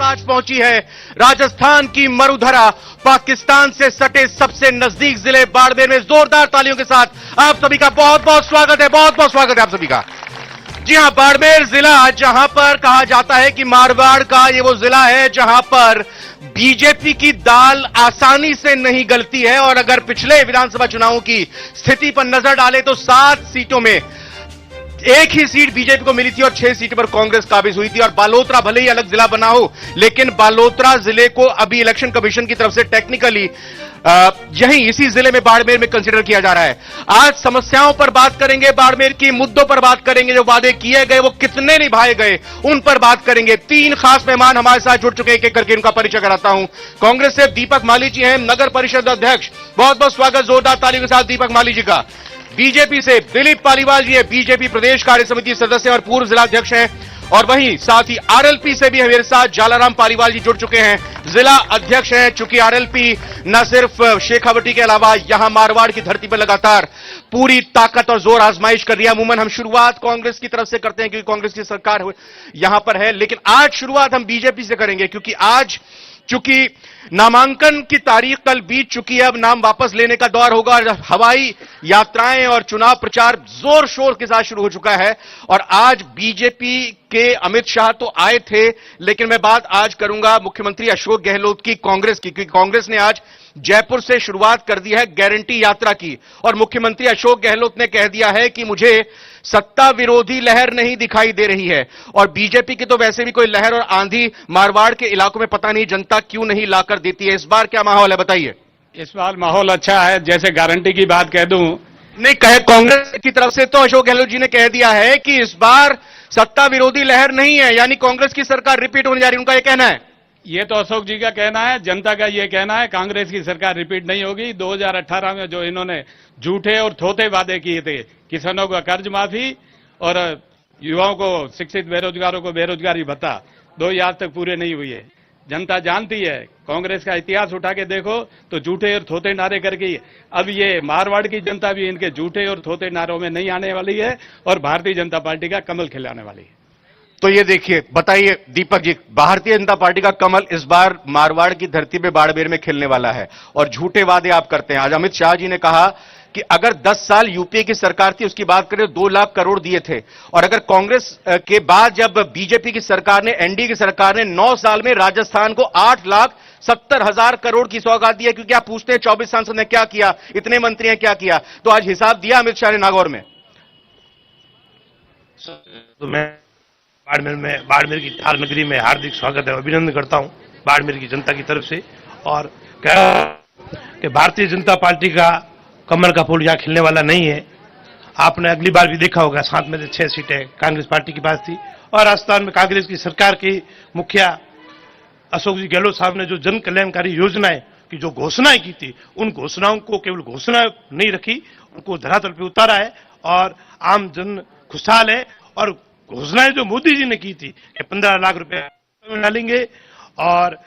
आज पहुंची है राजस्थान की मरुधरा पाकिस्तान से सटे सबसे नजदीक जिले बाड़मेर में। जोरदार तालियों के साथ आप सभी का बहुत बहुत स्वागत है, बहुत बहुत स्वागत है आप सभी का। जी हां, बाड़मेर जिला जहां पर कहा जाता है कि मारवाड़ का ये वो जिला है जहां पर बीजेपी की दाल आसानी से नहीं गलती है। और अगर पिछले विधानसभा चुनावों की स्थिति पर नजर डालें तो 7 सीटों में एक ही सीट बीजेपी को मिली थी और 6 सीटों पर कांग्रेस काबिज हुई थी। और बालोतरा भले ही अलग जिला बना हो, लेकिन बालोतरा जिले को अभी इलेक्शन कमीशन की तरफ से टेक्निकली यही इसी जिले में बाड़मेर में कंसीडर किया जा रहा है। आज समस्याओं पर बात करेंगे, बाड़मेर की मुद्दों पर बात करेंगे, जो वादे किए गए वो कितने निभाए गए उन पर बात करेंगे। 3 खास मेहमान हमारे साथ जुड़ चुके हैं, एक एक करके उनका परिचय कराता हूं। कांग्रेस से दीपक माली जी हैं, नगर परिषद अध्यक्ष, बहुत बहुत स्वागत जोरदार तालियों के साथ दीपक माली जी का। बीजेपी से दिलीप पालीवाल जी है, बीजेपी प्रदेश कार्य समिति सदस्य और पूर्व जिलाध्यक्ष हैं। और वहीं साथ ही आरएलपी से भी हमारे साथ जालाराम पालीवाल जी जुड़ चुके हैं, जिला अध्यक्ष हैं। चूंकि आरएलपी न सिर्फ शेखावटी के अलावा यहां मारवाड़ की धरती पर लगातार पूरी ताकत और जोर आजमाइश कर रही है। अमूमन हम शुरुआत कांग्रेस की तरफ से करते हैं क्योंकि कांग्रेस की सरकार यहां पर है, लेकिन आज शुरुआत हम बीजेपी से करेंगे क्योंकि आज चूंकि नामांकन की तारीख कल बीत चुकी है, अब नाम वापस लेने का दौर होगा। हवाई यात्राएं और चुनाव प्रचार जोर शोर के साथ शुरू हो चुका है। और आज बीजेपी के अमित शाह तो आए थे, लेकिन मैं बात आज करूंगा मुख्यमंत्री अशोक गहलोत की, कांग्रेस की, क्योंकि कांग्रेस ने आज जयपुर से शुरुआत कर दी है गारंटी यात्रा की। और मुख्यमंत्री अशोक गहलोत ने कह दिया है कि मुझे सत्ता विरोधी लहर नहीं दिखाई दे रही है। और बीजेपी की तो वैसे भी कोई लहर और आंधी मारवाड़ के इलाकों में पता नहीं जनता क्यों नहीं लाकर देती है। इस बार क्या माहौल है बताइए। इस बार माहौल अच्छा है। जैसे गारंटी की बात कह दूं, नहीं कहे कांग्रेस की तरफ से तो अशोक गहलोत जी ने कह दिया है कि इस बार सत्ता विरोधी लहर नहीं है, यानी कांग्रेस की सरकार रिपीट होने जा रही है, उनका यह कहना है। ये तो अशोक जी का कहना है, जनता का ये कहना है कांग्रेस की सरकार रिपीट नहीं होगी। 2018 में जो इन्होंने झूठे और थोथे वादे किए थे, किसानों का कर्ज माफी और युवाओं को, शिक्षित बेरोजगारों को बेरोजगारी भत्ता, 2 आज तक पूरे नहीं हुए है। जनता जानती है, कांग्रेस का इतिहास उठा के देखो तो झूठे और थोथे नारे करके अब ये मारवाड़ की जनता भी इनके झूठे और थोथे नारों में नहीं आने वाली है और भारतीय जनता पार्टी का कमल खिलाने वाली है। तो ये देखिए, बताइए दीपक जी, भारतीय जनता पार्टी का कमल इस बार मारवाड़ की धरती पे बाड़मेर में खिलने वाला है और झूठे वादे आप करते हैं। आज अमित शाह जी ने कहा कि अगर 10 साल यूपीए की सरकार थी, उसकी बात करें 2 लाख करोड़ दिए थे। और अगर कांग्रेस के बाद जब बीजेपी की सरकार ने, एनडीए की सरकार ने 9 साल में राजस्थान को 8,70,000 करोड़ की सौगात दी है। क्योंकि आप पूछते हैं 24 सांसद ने क्या किया, इतने मंत्री हैं क्या किया, तो आज हिसाब दिया अमित शाह ने नागौर में। तो मैं बाड़मेर की थार नगरी में हार्दिक स्वागत है, अभिनंदन करता हूं बाड़मेर की जनता की तरफ से। और कहा कि भारतीय जनता पार्टी का कमल का फूल यहां खिलने वाला नहीं है। आपने अगली बार भी देखा होगा, 7 में से 6 सीटें कांग्रेस पार्टी के पास थी। और राजस्थान में कांग्रेस की सरकार की मुखिया अशोक जी गहलोत साहब ने जो जन कल्याणकारी योजनाएं की जो घोषणाएं की थी, उन घोषणाओं को केवल घोषणा नहीं रखी, उनको धरातल पर उतारा है और आम जन खुशहाल है। और घोषणाएं जो मोदी जी ने की थी कि 15 लाख रुपए डालेंगे और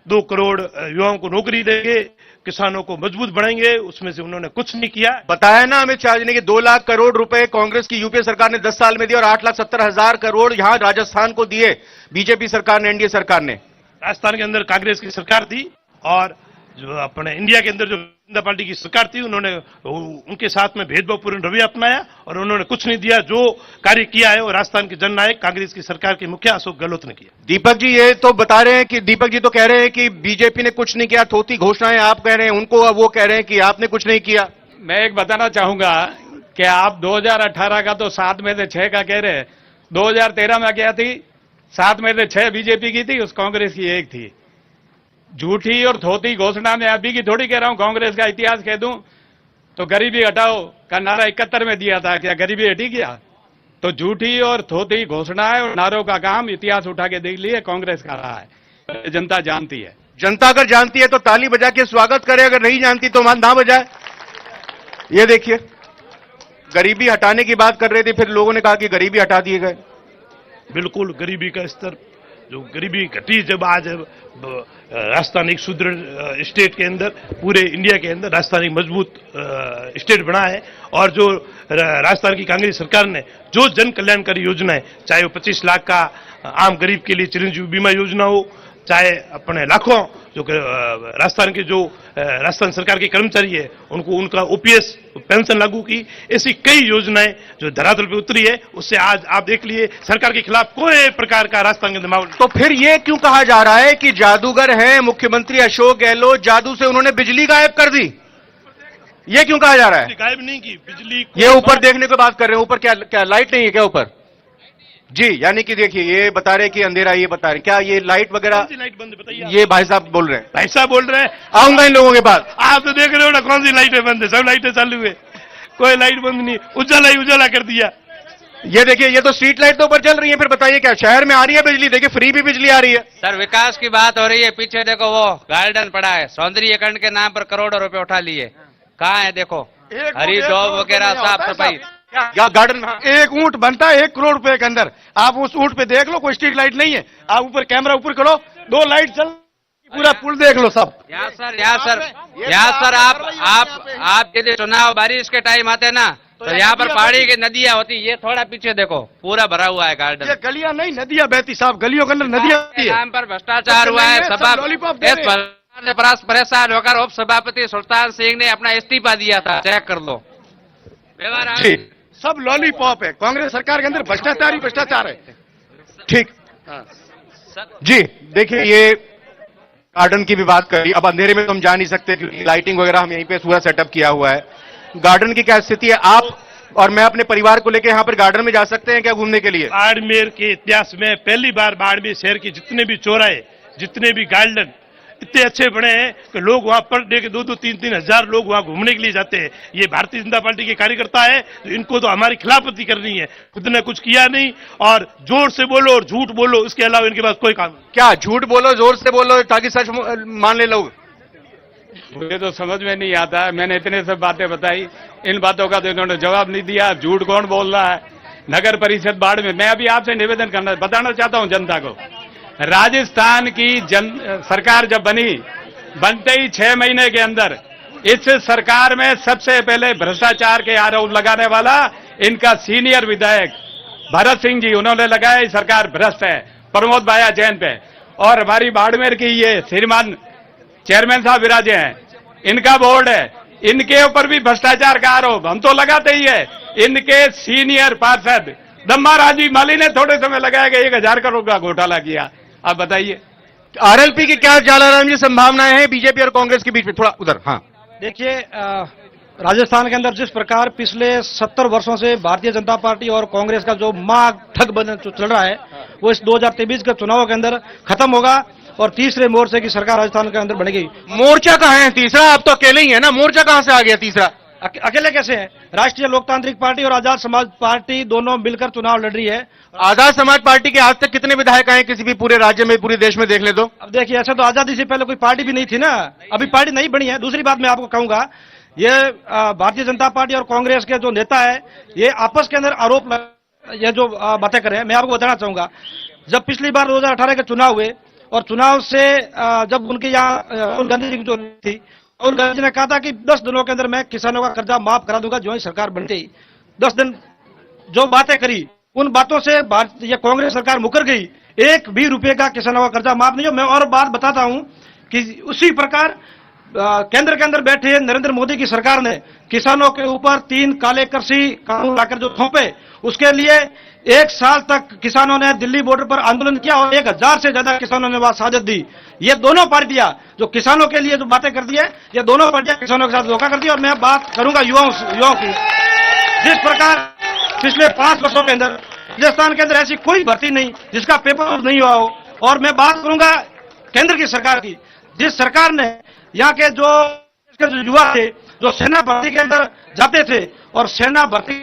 2 करोड़ युवाओं को नौकरी देंगे, किसानों को मजबूत बनाएंगे, उसमें से उन्होंने कुछ नहीं किया। बताया ना अमित शाह जी ने कि 2 लाख करोड़ रुपए कांग्रेस की यूपीए सरकार ने 10 साल में दिए और 8,70,000 करोड़ यहां राजस्थान को दिए बीजेपी सरकार ने, एनडीए सरकार ने। राजस्थान के अंदर कांग्रेस की सरकार थी और जो अपने इंडिया के अंदर जो जनता पार्टी की सरकार थी, उन्होंने उनके साथ में भेदभावपूर्ण रवैया अपनाया और उन्होंने कुछ नहीं दिया। जो कार्य किया है वो राजस्थान के जननायक कांग्रेस की सरकार के मुखिया अशोक गहलोत ने किया। दीपक जी ये तो बता रहे हैं कि दीपक जी तो कह रहे हैं कि बीजेपी ने कुछ नहीं किया, थोथी घोषणाएं आप कह रहे हैं उनको, अब वो कह रहे हैं कि आपने कुछ नहीं किया। मैं एक बताना चाहूंगा कि आप 2018 का तो 7 में से 6 का कह रहे हैं, 2013 में क्या थी, 7 में से 6 बीजेपी की थी, उस कांग्रेस की 1 थी। झूठी और थोथी घोषणा में अभी की थोड़ी कह रहा हूं, कांग्रेस का इतिहास कह दूं तो गरीबी हटाओ का नारा 71 में दिया था, क्या गरीबी हटी गया? तो झूठी और थोथी घोषणाएं और नारों का काम इतिहास उठा के देख लिए कांग्रेस का रहा है। जनता जानती है। जनता अगर जानती है तो ताली बजा के स्वागत करे, अगर नहीं जानती तो ना बजाए। ये देखिए, गरीबी हटाने की बात कर रहे थे, फिर लोगों ने कहा कि गरीबी हटा दिए गए। बिल्कुल, गरीबी का स्तर, जो गरीबी घटी, जब आज राजस्थान एक सुदृढ़ स्टेट के अंदर, पूरे इंडिया के अंदर राजस्थान एक मजबूत स्टेट बना है। और जो राजस्थान की कांग्रेस सरकार ने जो जन कल्याणकारी योजनाएं, चाहे वो 25 लाख का आम गरीब के लिए चिरंजीवी बीमा योजना हो, चाहे अपने लाखों जो राजस्थान के जो राजस्थान सरकार के कर्मचारी है उनको उनका ओपीएस पेंशन लागू की, ऐसी कई योजनाएं जो धरातल पे उतरी है, उससे आज आप देख लिए सरकार के खिलाफ कोई प्रकार का राजस्थान के अंदर माहौल। तो फिर ये क्यों कहा जा रहा है कि जादूगर है मुख्यमंत्री अशोक गहलोत, जादू से उन्होंने बिजली गायब कर दी? ये क्यों कहा जा रहा है? गायब नहीं की बिजली, ये ऊपर देखने की बात कर रहे हैं, ऊपर क्या लाइट नहीं है क्या ऊपर? जी, यानी कि देखिए ये बता रहे कि अंधेरा, ये बता रहे क्या ये लाइट वगैरह? लाइट बंद बताइए। ये भाई साहब बोल रहे हैं, भाई साहब बोल रहे हैं, आऊंगा इन लोगों के पास। आप तो देख रहे हो ना कौन सी लाइटें बंद है, सब लाइटें चालू है, कोई लाइट बंद नहीं, उजाला ही उजाला कर दिया। ये देखिए ये तो स्ट्रीट लाइट तो ऊपर चल रही है, फिर बताइए क्या शहर में आ रही है बिजली? देखिए फ्री भी बिजली आ रही है। सर विकास की बात हो रही है, पीछे देखो वो गार्डन पड़ा है, सौंदर्यीकरण के नाम पर करोड़ों रुपए उठा लिए, कहाँ है देखो, हरी डॉब वगैरह साफ सफाई। या गार्डन में एक ऊंट बनता है 1 करोड़ रुपए के अंदर, आप उस ऊंट पे देख लो, कोई स्ट्रीट लाइट नहीं है, आप ऊपर कैमरा ऊपर करो, 2 लाइट चल, पूरा पुल देख लो सब। यहाँ सर आप यदि चुनाव बारिश के टाइम आते ना तो यहाँ पर पहाड़ी की नदियाँ होती, ये थोड़ा पीछे देखो पूरा भरा हुआ है गार्डन। ये गलियां नहीं नदियां बहती साहब, गलियों के अंदर नदियां बहती है। नाम पर भ्रष्टाचार हुआ है, सब सभा लॉलीपॉप दे रहे हैं। परेशान होकर उप सभापति सुल्तान सिंह ने अपना इस्तीफा दिया था, चेक कर लो। जी, सब लॉलीपॉप है, कांग्रेस सरकार के अंदर भ्रष्टाचार ही भ्रष्टाचार है। ठीक जी, देखिए ये गार्डन की भी बात करी, अब अंधेरे में तो हम जा नहीं सकते क्योंकि लाइटिंग वगैरह हम यहीं पे पूरा सेटअप किया हुआ है। गार्डन की क्या स्थिति है? आप और मैं अपने परिवार को लेकर यहाँ पर गार्डन में जा सकते हैं क्या घूमने के लिए? बाड़मेर के इतिहास में पहली बार बाड़मेर शहर के जितने भी चौराहे, जितने भी गार्डन इतने अच्छे बने हैं कि लोग वहां पर डे के 2-2, 3-3 हजार लोग वहां घूमने के लिए जाते हैं। ये भारतीय जनता पार्टी के कार्यकर्ता है, तो इनको तो हमारी खिलाफवर्जी करनी है, खुद ने कुछ किया नहीं, और जोर से बोलो और झूठ बोलो, इसके अलावा इनके पास कोई काम नहीं। क्या झूठ बोलो, जोर से बोलो ताकि सच मान ले लोग? मुझे तो समझ में नहीं आता है, मैंने इतने सब बातें बताई, इन बातों का तो इन्होंने जवाब नहीं दिया। झूठ कौन बोल रहा है? नगर परिषद बाढ़ में मैं अभी आपसे निवेदन बताना चाहता हूं जनता को, राजस्थान की सरकार जब बनते ही 6 महीने के अंदर इस सरकार में सबसे पहले भ्रष्टाचार के आरोप लगाने वाला इनका सीनियर विधायक भरत सिंह जी, उन्होंने लगाया ये सरकार भ्रष्ट है प्रमोद भाया जैन पे, और हमारी बाड़मेर की ये श्रीमान चेयरमैन साहब विराजे हैं, इनका बोर्ड है, इनके ऊपर भी भ्रष्टाचार का आरोप हम तो लगाते ही है। इनके सीनियर पार्षद दम्मा राजी माली ने थोड़े समय लगाया कि 1000 करोड़ का घोटाला किया। आप बताइए आरएलपी की क्या जालाराम जी संभावनाएं हैं बीजेपी और कांग्रेस के बीच में? थोड़ा उधर। हाँ देखिए, राजस्थान के अंदर जिस प्रकार पिछले 70 वर्षों से भारतीय जनता पार्टी और कांग्रेस का जो ठगबंधन चल रहा है, वो इस 2023 के चुनाव के अंदर खत्म होगा और तीसरे मोर्चे की सरकार राजस्थान के अंदर बनेगी। मोर्चा कहाँ है तीसरा? आप तो अकेले ही है ना, मोर्चा कहाँ से आ गया तीसरा? अकेले कैसे हैं? राष्ट्रीय लोकतांत्रिक पार्टी और आजाद समाज पार्टी दोनों मिलकर चुनाव लड़ रही है। आजाद समाज पार्टी के आज तक कितने विधायक आए किसी भी पूरे राज्य में, पूरे देश में देख ले तो? अब देखिए, ऐसा तो आजादी से पहले कोई पार्टी भी नहीं थी ना, अभी पार्टी नहीं बनी है। दूसरी बात मैं आपको कहूंगा, ये भारतीय जनता पार्टी और कांग्रेस के जो नेता है, ये आपस के अंदर आरोप ये जो बातें कर रहे हैं, मैं आपको बताना चाहूंगा, जब पिछली बार 2018 के चुनाव हुए और चुनाव से जब उनके यहाँ राहुल गांधी जी जो थी, राहुल गांधी जी ने कहा था कि 10 दिनों के अंदर मैं किसानों का कर्जा माफ करा दूंगा जो ही सरकार बनते ही। 10 दिन जो बातें करी, उन बातों से ये कांग्रेस सरकार मुकर गई, 1 भी रुपए का किसानों का कर्जा माफ नहीं हो। मैं और बात बताता हूं कि उसी प्रकार केंद्र के अंदर बैठे नरेंद्र मोदी की सरकार ने किसानों के ऊपर 3 काले कृषि कानून लाकर जो थोपे, उसके लिए 1 साल तक किसानों ने दिल्ली बॉर्डर पर आंदोलन किया और 1000 से ज्यादा किसानों ने वहां शहादत दी। ये दोनों पार्टियां जो किसानों के लिए जो बातें करती है, ये दोनों पार्टियां किसानों के साथ धोखा करती है। और मैं बात करूंगा युवाओं की, जिस प्रकार पिछले 5 वर्षों के अंदर राजस्थान के अंदर ऐसी कोई भर्ती नहीं जिसका पेपर नहीं हुआ हो। और मैं बात करूंगा केंद्र की सरकार की, जिस सरकार ने यहाँ के जो युवा थे, जो सेना भर्ती के अंदर जाते थे और सेना भर्ती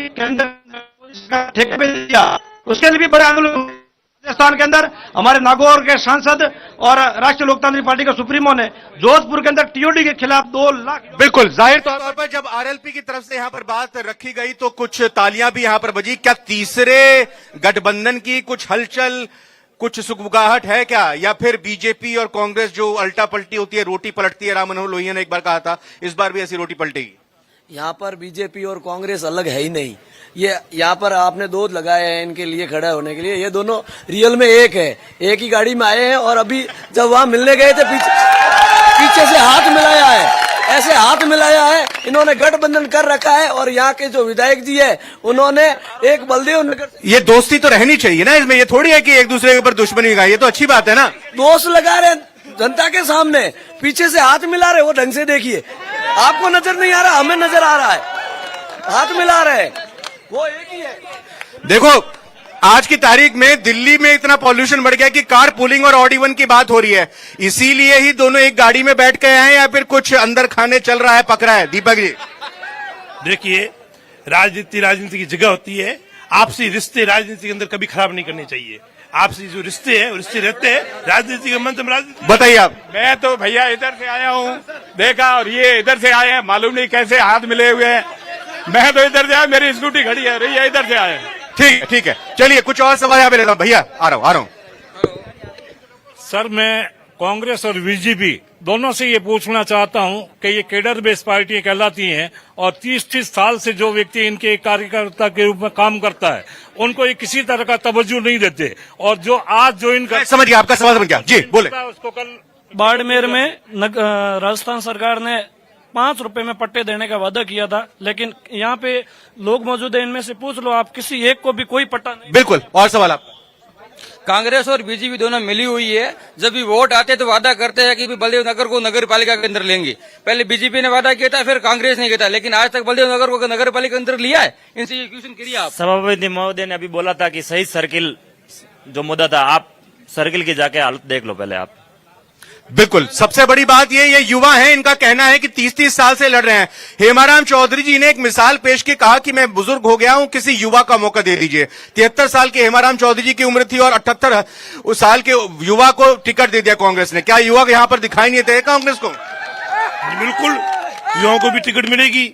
के अंदर ठेके पे दिया, उसके लिए भी बड़े आंदोलन राजस्थान के अंदर। हमारे नागौर के सांसद और राष्ट्रीय लोकतांत्रिक पार्टी के सुप्रीमो ने जोधपुर के अंदर टीओडी के खिलाफ 2 लाख। बिल्कुल जाहिर तौर पर जब आरएलपी की तरफ से यहां पर बात रखी गई तो कुछ तालियां भी यहां पर बजी। क्या तीसरे गठबंधन की कुछ हलचल, कुछ सुगबुगाहट है क्या, या फिर बीजेपी और कांग्रेस जो अल्टा पलटी होती है, रोटी पलटती है, राम मनोहर लोहिया ने एक बार कहा था, इस बार भी ऐसी रोटी पलटेगी? यहाँ पर बीजेपी और कांग्रेस अलग है ही नहीं। ये यहाँ पर आपने दो लगाए हैं इनके लिए खड़ा होने के लिए, ये दोनों रियल में एक है, एक ही गाड़ी में आए हैं। और अभी जब वहाँ मिलने गए थे पीछे से हाथ मिलाया है, ऐसे हाथ मिलाया है, इन्होंने गठबंधन कर रखा है। और यहाँ के जो विधायक जी है उन्होंने एक बलदेव नगर, ये दोस्ती तो रहनी चाहिए ना इसमें, ये थोड़ी है कि एक दूसरे के ऊपर दुश्मनी का, ये तो अच्छी बात है ना। दोस्त लगा रहे जनता के सामने, पीछे से हाथ मिला रहे, वो ढंग से देखिए, आपको नजर नहीं आ रहा, हमें नजर आ रहा है, हाथ मिला रहे, वो एक ही है। देखो आज की तारीख में दिल्ली में इतना पॉल्यूशन बढ़ गया कि कार पुलिंग और ऑडी वन की बात हो रही है, इसीलिए ही दोनों एक गाड़ी में बैठ के आए या फिर कुछ अंदर खाने चल रहा है, पक रहा है? दीपक जी देखिए, राजनीति की जगह होती है, आपसी रिश्ते राजनीति के अंदर कभी खराब नहीं करने चाहिए। आपसी जो रिश्ते हैं, रिश्ते रहते हैं, राजनीति का मंत्र राजनीति। बताइए आप। मैं तो भैया इधर से आया हूँ, देखा, और ये इधर से आए हैं, मालूम नहीं कैसे हाथ मिले हुए हैं। मैं तो इधर से आया, मेरी स्कूटी खड़ी है, रही है, इधर से आए। ठीक है, चलिए कुछ और सवाल यहाँ पे लेता हूँ। भैया आ रहा हूँ। सर, मैं कांग्रेस और बीजेपी दोनों से ये पूछना चाहता हूं कि ये केडर बेस्ड पार्टियां कहलाती हैं और 30-30 साल से जो व्यक्ति इनके कार्यकर्ता के रूप में काम करता है उनको ये किसी तरह का तवज्जो नहीं देते, और जो आज जो इनका समझ गया, आपका सवाल समझ गया जी, बोले। उसको कल बाड़मेर में राजस्थान सरकार ने 5 रुपए में पट्टे देने का वादा किया था, लेकिन यहाँ पे लोग मौजूद हैं, इनमें से पूछ लो आप, किसी एक को भी कोई पट्टा नहीं। बिल्कुल, और सवाल आप। कांग्रेस और बीजेपी दोनों मिली हुई है, जब भी वोट आते तो वादा करते हैं कि बलदेव नगर को नगर पालिका के अंदर लेंगे। पहले बीजेपी ने वादा किया था, फिर कांग्रेस ने किया था, लेकिन आज तक बलदेव नगर को नगर पालिका के अंदर लिया है। इनसे ये क्वेश्चन करिए आप। सभापति महोदय ने अभी बोला था कि सही सर्किल जो मुद्दा था, आप सर्किल की जाके हालत देख लो पहले आप। बिल्कुल, सबसे बड़ी बात ये युवा हैं, इनका कहना है कि 30-30 साल से लड़ रहे हैं। हेमाराम चौधरी जी ने एक मिसाल पेश की, कहा कि मैं बुजुर्ग हो गया हूं, किसी युवा का मौका दे दीजिए। 73 साल के हेमाराम चौधरी जी की उम्र थी और 78 साल के युवा को टिकट दे दिया कांग्रेस ने। क्या युवा यहां पर दिखाई नहीं देते कांग्रेस को? बिल्कुल, युवाओं को भी टिकट मिलेगी।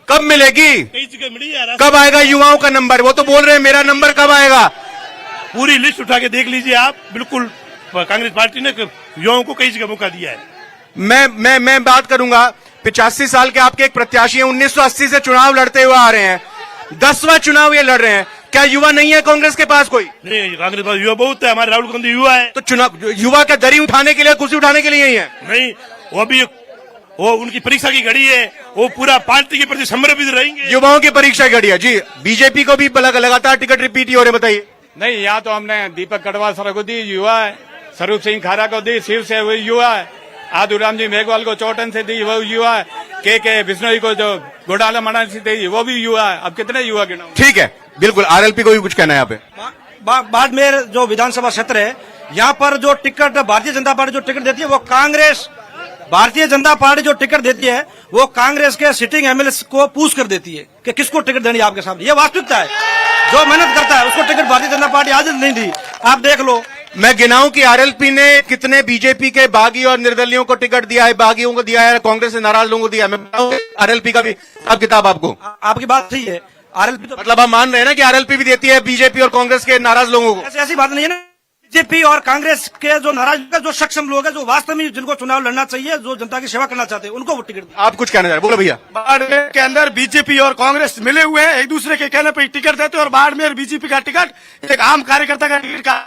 कब मिलेगी? कई जगह मिली यार। कब आएगा युवाओं का नंबर? वो तो बोल रहे हैं मेरा नंबर कब आएगा। पूरी लिस्ट उठा के देख लीजिए आप। बिल्कुल, कांग्रेस पार्टी ने युवाओं को कई जगह मौका दिया है। मैं बात करूंगा, 85 साल के आपके एक प्रत्याशी हैं, 1980 से चुनाव लड़ते हुए आ रहे हैं, 10वां चुनाव ये लड़ रहे हैं। क्या युवा नहीं है कांग्रेस के पास कोई? नहीं, कांग्रेस पास युवा बहुत है, हमारे राहुल गांधी युवा है। तो चुनाव युवा क्या दरी उठाने के लिए, कुर्सी उठाने के लिए ही है? नहीं, वो उनकी परीक्षा की घड़ी है, वो पूरा पार्टी के प्रति समर्पित रहेंगे। युवाओं की परीक्षा घड़ी है जी। बीजेपी को भी लगातार टिकट रिपीट ही हो रहे, बताइए। नहीं, यहाँ तो हमने दीपक कटवाल सर को दी, युवा है, स्वरूप सिंह खारा को दी, शिव से वो युवा है, आदुराम जी मेघवाल को चौटन से दी, वो युवा है, के बिश्नोई को जो घोटाला मना से दी, वो भी युवा है। अब कितने युवा गिनाऊं? ठीक है, बिल्कुल। आरएलपी को भी कुछ कहना है यहाँ पे। बाड़मेर जो विधानसभा क्षेत्र है, यहाँ पर जो टिकट भारतीय जनता पार्टी जो टिकट देती है, वो कांग्रेस, भारतीय जनता पार्टी जो टिकट देती है वो कांग्रेस के सिटिंग एमएलए को पूछ कर देती है कि किसको टिकट देनी है आपके सामने। ये वास्तविकता है, जो मेहनत करता है उसको टिकट भारतीय जनता पार्टी आज नहीं दी, आप देख लो। मैं गिनाऊं कि आरएलपी ने कितने बीजेपी के बागी और निर्दलियों को टिकट दिया है, बागियों को दिया है, कांग्रेस से नाराज लोगों को दिया है। मैं बताऊं आरएलपी का भी हिसाब किताब आपको। आपकी बात सही है, आरएलपी तो मतलब आप मान रहे हैं ना कि आरएलपी भी देती है बीजेपी और कांग्रेस के नाराज लोगों को? ऐसी बात नहीं है ना। बीजेपी और कांग्रेस के जो नाराज, जो सक्षम लोग हैं, जो वास्तव में जिनको चुनाव लड़ना चाहिए, जो जनता की सेवा करना चाहते हैं, उनको वो टिकट। आप कुछ कहना चाह रहे हैं, बोलो भैया। बाड़मेर के अंदर बीजेपी और कांग्रेस मिले हुए हैं, एक दूसरे के कहने पर टिकट देते हैं, और बाड़मेर बीजेपी का टिकट एक आम कार्यकर्ता का टिकट का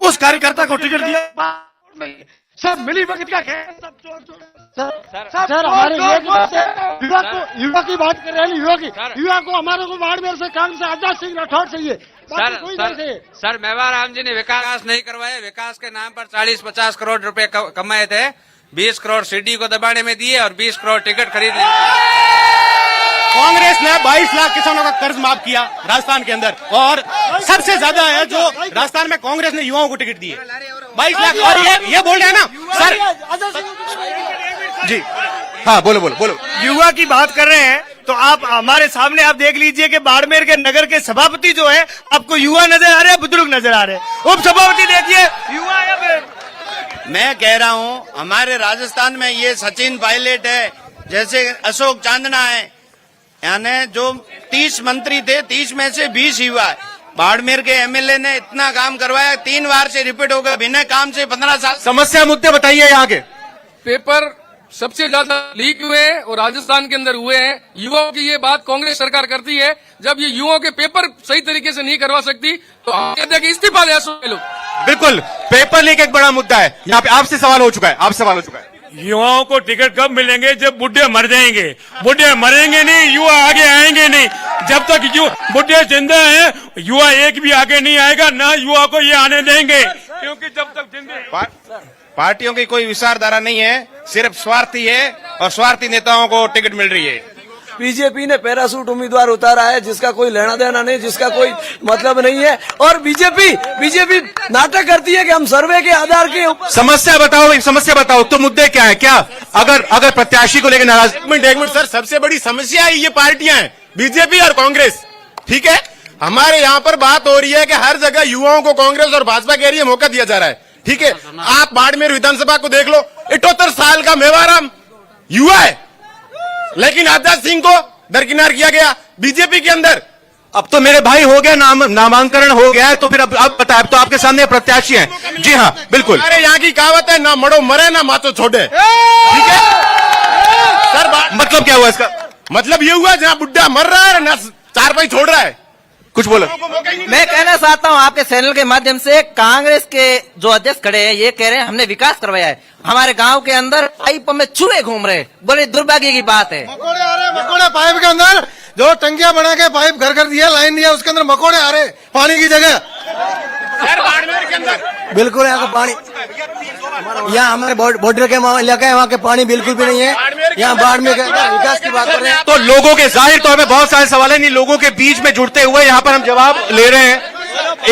उस कार्यकर्ता को टिकट दिया। सब मिली भगत का खेल, सब सर हमारे युवा की बात कर रहे हैं, युवा को हमारे को बाड़मेर से कांग्रेस से आजाद सिंह राठौड़ चाहिए। सर मेवाराम जी ने विकास नहीं करवाया, विकास के नाम पर 40-50 करोड़ रुपए कमाए थे, 20 करोड़ सीडी को दबाने में दिए और 20 करोड़ टिकट खरीद लिए। कांग्रेस ने 22 लाख किसानों का कर्ज माफ किया राजस्थान के अंदर, और सबसे ज्यादा है जो राजस्थान में कांग्रेस ने युवाओं को टिकट दिए 22 लाख। और ये बोल रहे हैं ना सर जी, हाँ बोलो। युवा की बात कर रहे हैं तो आप हमारे सामने आप देख लीजिए कि बाड़मेर के नगर के सभापति जो है, आपको युवा नजर आ रहे हैं, बुजुर्ग नजर आ रहे हैं। उप सभापति देखिए युवा है। मैं कह रहा हूँ हमारे राजस्थान में ये सचिन पायलट है, जैसे अशोक चांदना है, यानी जो 30 मंत्री थे 30 में से 20 युवा है। बाड़मेर के एमएलए ने इतना काम करवाया, 3 बार से रिपीट होगा, बिना काम से 15 साल। समस्या मुद्दे बताइए यहाँ के। पेपर सबसे ज्यादा लीक हुए हैं और राजस्थान के अंदर हुए हैं। युवाओं की ये बात कांग्रेस सरकार करती है, जब ये युवाओं के पेपर सही तरीके से नहीं करवा सकती तो हम कहते हैं कि इस्तीफा दे लोग। बिल्कुल, पेपर लीक एक बड़ा मुद्दा है। यहाँ पे आपसे सवाल हो चुका है, युवाओं को टिकट कब मिलेंगे? जब बुढ़े मर जाएंगे। बुढ़े मरेंगे नहीं, युवा आगे आएंगे नहीं। जब तक बुढ़े जिंदा हैं, युवा एक भी आगे नहीं आएगा, ना युवा को ये आने देंगे, क्योंकि जब तक जिंदगी पार्टियों की कोई विचारधारा नहीं है, सिर्फ स्वार्थी है और स्वार्थी नेताओं को टिकट मिल रही है। बीजेपी ने पैरासूट उम्मीदवार उतारा है जिसका कोई लेना देना नहीं, जिसका कोई मतलब नहीं है। और बीजेपी नाटक करती है कि हम सर्वे के आधार के समस्या बताओ तो मुद्दे क्या है? क्या अगर प्रत्याशी को लेकर नाराज? एक मिनट सर, सबसे बड़ी समस्या है ये पार्टियां हैं, बीजेपी और कांग्रेस। ठीक है, हमारे यहाँ पर बात हो रही है कि हर जगह युवाओं को कांग्रेस और भाजपा के लिए मौका दिया जा रहा है। ठीक है, आप बाड़मेर विधानसभा को देख लो, 78 साल का मेवाराम युवा है, लेकिन आजाद सिंह को दरकिनार किया गया बीजेपी के अंदर। अब तो मेरे भाई हो गया, नामांकन हो गया है, तो फिर अब बताए, अब तो आपके सामने प्रत्याशी हैं। जी हाँ, बिल्कुल। अरे यहाँ की कहावत है, ना मड़ो मरे ना मातो छोड़े। ठीक है सर, मतलब क्या हुआ इसका? मतलब ये हुआ जहाँ बुढ़ा मर रहा है ना चारपाई छोड़ रहा है। कुछ बोलो। मैं कहना चाहता हूं आपके चैनल के माध्यम से, कांग्रेस के जो अध्यक्ष खड़े हैं ये कह रहे हैं हमने विकास करवाया है, हमारे गांव के अंदर पाइप में चूहे घूम रहे, बड़ी दुर्भाग्य की बात है। मकोड़े आ रहे, मकोड़े पाइप के अंदर, जो टंकियां बना के पाइप घर दिया, लाइन दिया, उसके अंदर मकोड़े आ रहे पानी की जगह। बाड़मेर के अंदर बिल्कुल यहाँ का पानी, यहाँ हमारे बॉर्डर के इलाका है, वहाँ के पानी बिल्कुल भी नहीं है। यहाँ बाड़मेर के विकास की बात कर रहे हैं तो लोगों के जाहिर तौर पे बहुत सारे सवाल है, नहीं लोगों के बीच में जुड़ते हुए यहाँ पर हम जवाब ले रहे हैं।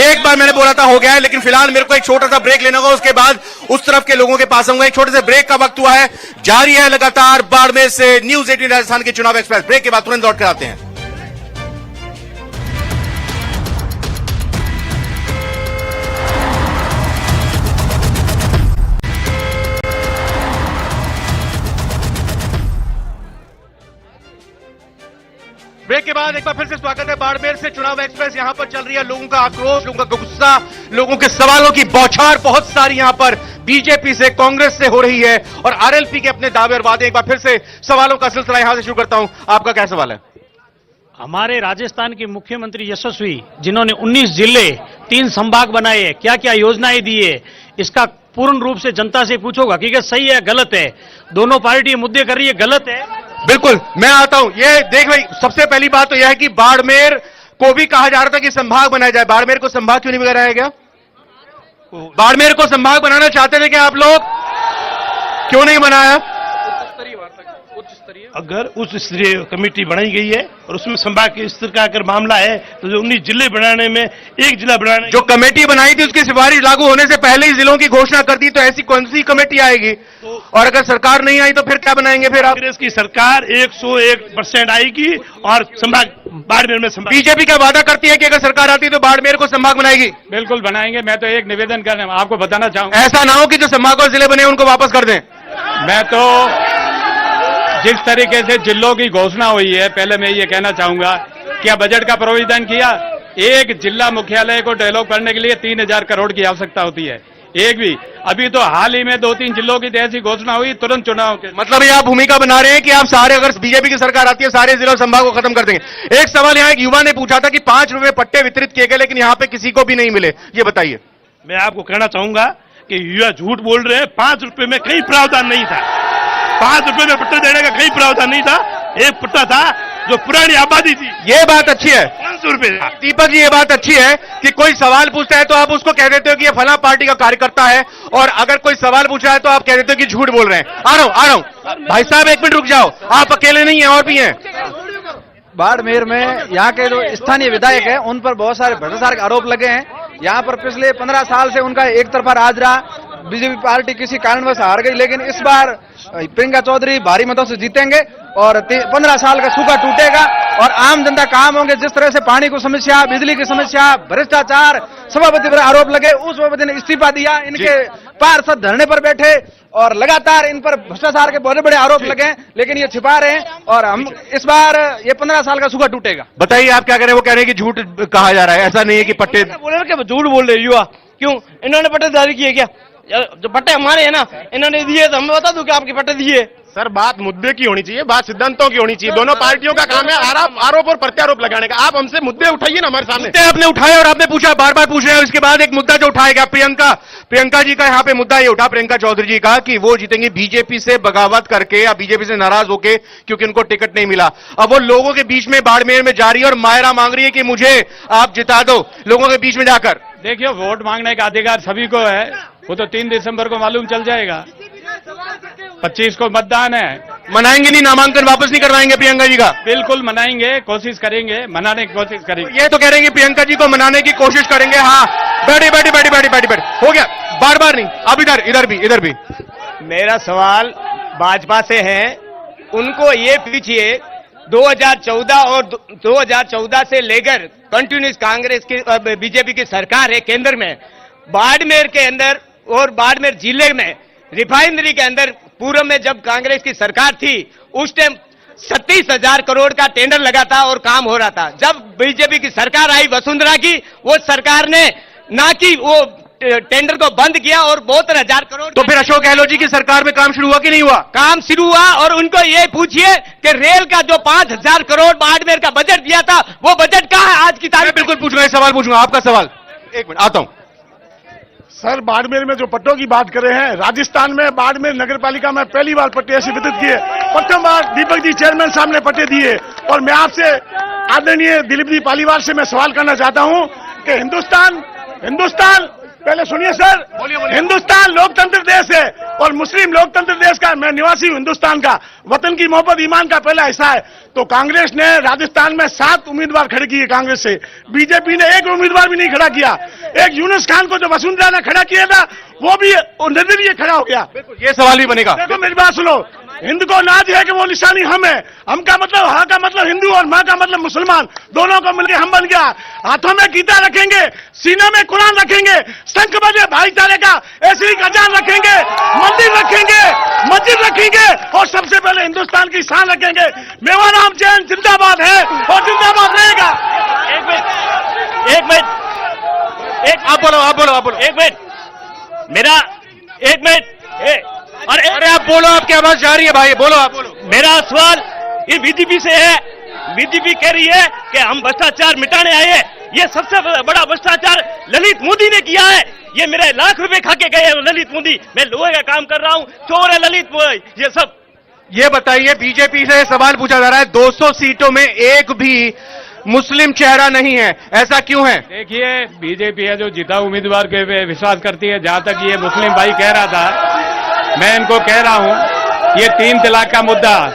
एक बार मैंने बोला था हो गया है, लेकिन फिलहाल मेरे को एक छोटा सा ब्रेक लेना होगा, उसके बाद उस तरफ के लोगों के पास आऊंगा। एक छोटे से ब्रेक का वक्त हुआ है, जारी है लगातार बाड़मेर से न्यूज 18 राजस्थान की चुनाव एक्सप्रेस। ब्रेक के बाद तुरंत लौट कर आते हैं। ब्रेक के बाद एक बार फिर से स्वागत है बाड़मेर से चुनाव एक्सप्रेस। यहां पर चल रही है लोगों का आक्रोश, लोगों का गुस्सा, लोगों के सवालों की बौछार बहुत सारी यहां पर बीजेपी से, कांग्रेस से हो रही है और आरएलपी के अपने दावे और वादे। एक बार फिर से सवालों का सिलसिला यहां से शुरू करता हूं। आपका क्या सवाल है? हमारे राजस्थान के मुख्यमंत्री यशस्वी, जिन्होंने 19 जिले 3 संभाग बनाए, क्या क्या योजनाएं दी है, इसका पूर्ण रूप से जनता से पूछोगा कि सही है गलत है। दोनों पार्टी मुद्दे कर रही है, गलत है। बिल्कुल, मैं आता हूं। ये देख भाई, सबसे पहली बात तो यह है कि बाड़मेर को भी कहा जा रहा था कि संभाग बनाया जाए। बाड़मेर को संभाग क्यों नहीं बनाया गया? बाड़मेर को संभाग बनाना चाहते थे क्या आप लोग? क्यों नहीं बनाया? अगर उच्च स्तरीय कमेटी बनाई गई है और उसमें संभाग के स्तर का अगर मामला है, तो जो 19 जिले बनाने में एक जिला बनाने, जो कमेटी बनाई थी उसकी सिफारिश लागू होने से पहले ही जिलों की घोषणा कर दी, तो ऐसी कौन सी कमेटी आएगी? और अगर सरकार नहीं आई तो फिर क्या बनाएंगे? फिर आप कांग्रेस की सरकार 101% आएगी और संभाग बाड़मेर में संभाग। बीजेपी का वादा करती है कि अगर सरकार आती है तो बाड़मेर को संभाग बनाएगी। बिल्कुल बनाएंगे। मैं तो एक निवेदन करने आपको बताना चाहूंगा, ऐसा ना हो कि जो संभाग और जिले बने उनको वापस कर दें। मैं तो जिस तरीके से जिलों की घोषणा हुई है, पहले मैं ये कहना चाहूंगा, क्या बजट का प्रोविजन किया? एक जिला मुख्यालय को डेवलप करने के लिए 3000 करोड़ की आवश्यकता होती है, एक भी। अभी तो हाल ही में 2-3 जिलों की ऐसी घोषणा हुई तुरंत चुनाव के। मतलब ये आप भूमिका बना रहे हैं कि आप सारे, अगर बीजेपी की सरकार आती है, सारे जिलों संभाग को खत्म कर देंगे। एक सवाल यहाँ एक युवा ने पूछा था कि 5 रुपए पट्टे वितरित किए गए, लेकिन यहाँ पे किसी को भी नहीं मिले, ये बताइए। मैं आपको कहना चाहूंगा कि युवा झूठ बोल रहे हैं। 5 रुपए में कहीं प्रावधान नहीं था, 5 रुपए में पट्टे देने का कहीं प्रावधान नहीं था। एक पट्टा था जो पुरानी आबादी थी। ये बात अच्छी है, 500 रुपए। दीपक जी, ये बात अच्छी है कि कोई सवाल पूछता है तो आप उसको कह देते हो कि ये फला पार्टी का कार्यकर्ता है, और अगर कोई सवाल पूछा है तो आप कह देते हो कि झूठ बोल रहे हैं। आ रहा हूं भाई साहब, 1 मिनट रुक जाओ, आप अकेले नहीं है, और भी हैं। बाड़मेर में यहाँ के जो स्थानीय विधायक हैं उन पर बहुत सारे भ्रष्टाचार के आरोप लगे हैं। यहाँ पर पिछले 15 साल से उनका एक तरफा राज रहा। बीजेपी पार्टी किसी कारणवश हार गई, लेकिन इस बार प्रियंका चौधरी भारी मतों से जीतेंगे और 15 साल का सूखा टूटेगा और आम जनता काम होंगे। जिस तरह से पानी की समस्या, बिजली की समस्या, भ्रष्टाचार, सभापति पर आरोप लगे, उस सभापति ने इस्तीफा दिया, इनके पार्षद धरने पर बैठे और लगातार इन पर भ्रष्टाचार के बड़े बड़े आरोप लगे, लेकिन ये छिपा रहे हैं और हम इस बार ये 15 साल का सूखा टूटेगा। बताइए आप क्या कह रहे हैं? वो कह रहे हैं कि झूठ कहा जा रहा है, ऐसा नहीं है कि पट्टे बोल रहे, झूठ बोल रहे युवा। क्यों? इन्होंने पट्टे जारी किए क्या? जो पट्टे हमारे हैं ना, इन्होंने दिए तो हमें बता दूं कि आपके पट्टे दिए। सर बात मुद्दे की होनी चाहिए, बात सिद्धांतों की होनी चाहिए। दोनों पार्टियों का काम है आरोप और प्रत्यारोप लगाने का। आप हमसे मुद्दे उठाइए ना हमारे सामने। मुद्दे आपने उठाए और आपने पूछा, बार बार पूछ रहे हैं। इसके बाद एक मुद्दा जो उठाएगा प्रियंका जी का यहाँ पे मुद्दा ये उठा, प्रियंका चौधरी जी का, कि वो जीतेंगे बीजेपी से बगावत करके या बीजेपी से नाराज होके क्योंकि उनको टिकट नहीं मिला। अब वो लोगों के बीच में बाड़मेर में जा रही है और मायरा मांग रही है कि मुझे आप जिता दो लोगों के बीच में जाकर। देखिए, वोट मांगने का अधिकार सभी को है, वो तो 3 दिसंबर को मालूम चल जाएगा। 25 को मतदान है। मनाएंगे नहीं, नामांकन वापस नहीं करवाएंगे प्रियंका जी का? बिल्कुल मनाएंगे, कोशिश करेंगे, मनाने की कोशिश करेंगे। ये तो कह रहे हैं प्रियंका जी को मनाने की कोशिश करेंगे। हाँ, बैठी हो गया, बार बार नहीं। अब इधर भी मेरा सवाल भाजपा से है, उनको ये पूछिए 2014 और 2014 से लेकर कंटिन्यूस कांग्रेस की बीजेपी की सरकार है केंद्र में। बाड़मेर के अंदर और बाड़मेर जिले में रिफाइनरी के अंदर पूर्व में जब कांग्रेस की सरकार थी उस टाइम 37,000 करोड़ का टेंडर लगा था और काम हो रहा था। जब बीजेपी की सरकार आई वसुंधरा की, वो सरकार ने ना कि वो टेंडर को बंद किया और 72,000 करोड़। तो फिर अशोक गहलोत जी की सरकार में काम शुरू हुआ कि नहीं हुआ? काम शुरू हुआ। और उनको ये पूछिए कि रेल का जो 5,000 करोड़ बाड़मेर का बजट दिया था वो बजट कहां है आज की तारीख? बिल्कुल पूछूंगा, सवाल पूछूंगा। आपका सवाल, एक मिनट आता हूं। सर बाड़मेर में जो पट्टों की बात कर रहे हैं, राजस्थान में बाड़मेर नगर पालिका में पहली बार पट्टे ऐसे वितरित किए। प्रथम बार दीपक जी चेयरमैन साहब ने पट्टे दिए। और मैं आपसे आदरणीय दिलीप जी पालीवाल से मैं सवाल करना चाहता हूं कि हिंदुस्तान पहले सुनिए सर, हिंदुस्तान लोकतंत्र देश है और मुस्लिम लोकतंत्र देश का मैं निवासी हूं हिंदुस्तान का। वतन की मोहब्बत ईमान का पहला हिस्सा है। तो कांग्रेस ने राजस्थान में 7 उम्मीदवार खड़े किए कांग्रेस से, बीजेपी ने 1 उम्मीदवार भी नहीं खड़ा किया। एक यूनुस खान को जो वसुंधरा ने खड़ा किया था वो भी निर्दलीय खड़ा हो गया। ये सवाल भी बनेगा। देखो मेरी बात सुनो, हिंद को नाज है कि वो निशानी हम है। हम का मतलब हा का मतलब हिंदू और माँ का मतलब मुसलमान, दोनों को मिलकर हम बन गया। हाथों में गीता रखेंगे, सीने में कुरान रखेंगे, शंख बजे भाईचारे का ऐसे ही अजान रखेंगे, मंदिर रखेंगे, मस्जिद रखेंगे और सबसे पहले हिंदुस्तान की शान रखेंगे। मेवाराम जैन जिंदाबाद है और जिंदाबाद रहेगा। एक मिनट आप बोलो। एक मिनट मेरा एक मिनट अरे आप बोलो, आपकी आवाज जा रही है भाई, बोलो आप बोलो। मेरा सवाल ये बीजेपी से है। बीजेपी कह रही है कि हम भ्रष्टाचार मिटाने आए हैं। ये सबसे बड़ा भ्रष्टाचार ललित मोदी ने किया है। ये मेरे लाख रुपए खा के गए हैं ललित मोदी। मैं लोहे का काम कर रहा हूँ, चोर है ललित ये सब। ये बताइए, बीजेपी से सवाल पूछा जा रहा है, 200 सीटों में एक भी मुस्लिम चेहरा नहीं है, ऐसा क्यों है? देखिए, बीजेपी है जो जीता उम्मीदवार के विश्वास करती है। जहां तक ये मुस्लिम भाई कह रहा था, मैं इनको कह रहा हूं, ये 3 तलाक का मुद्दा,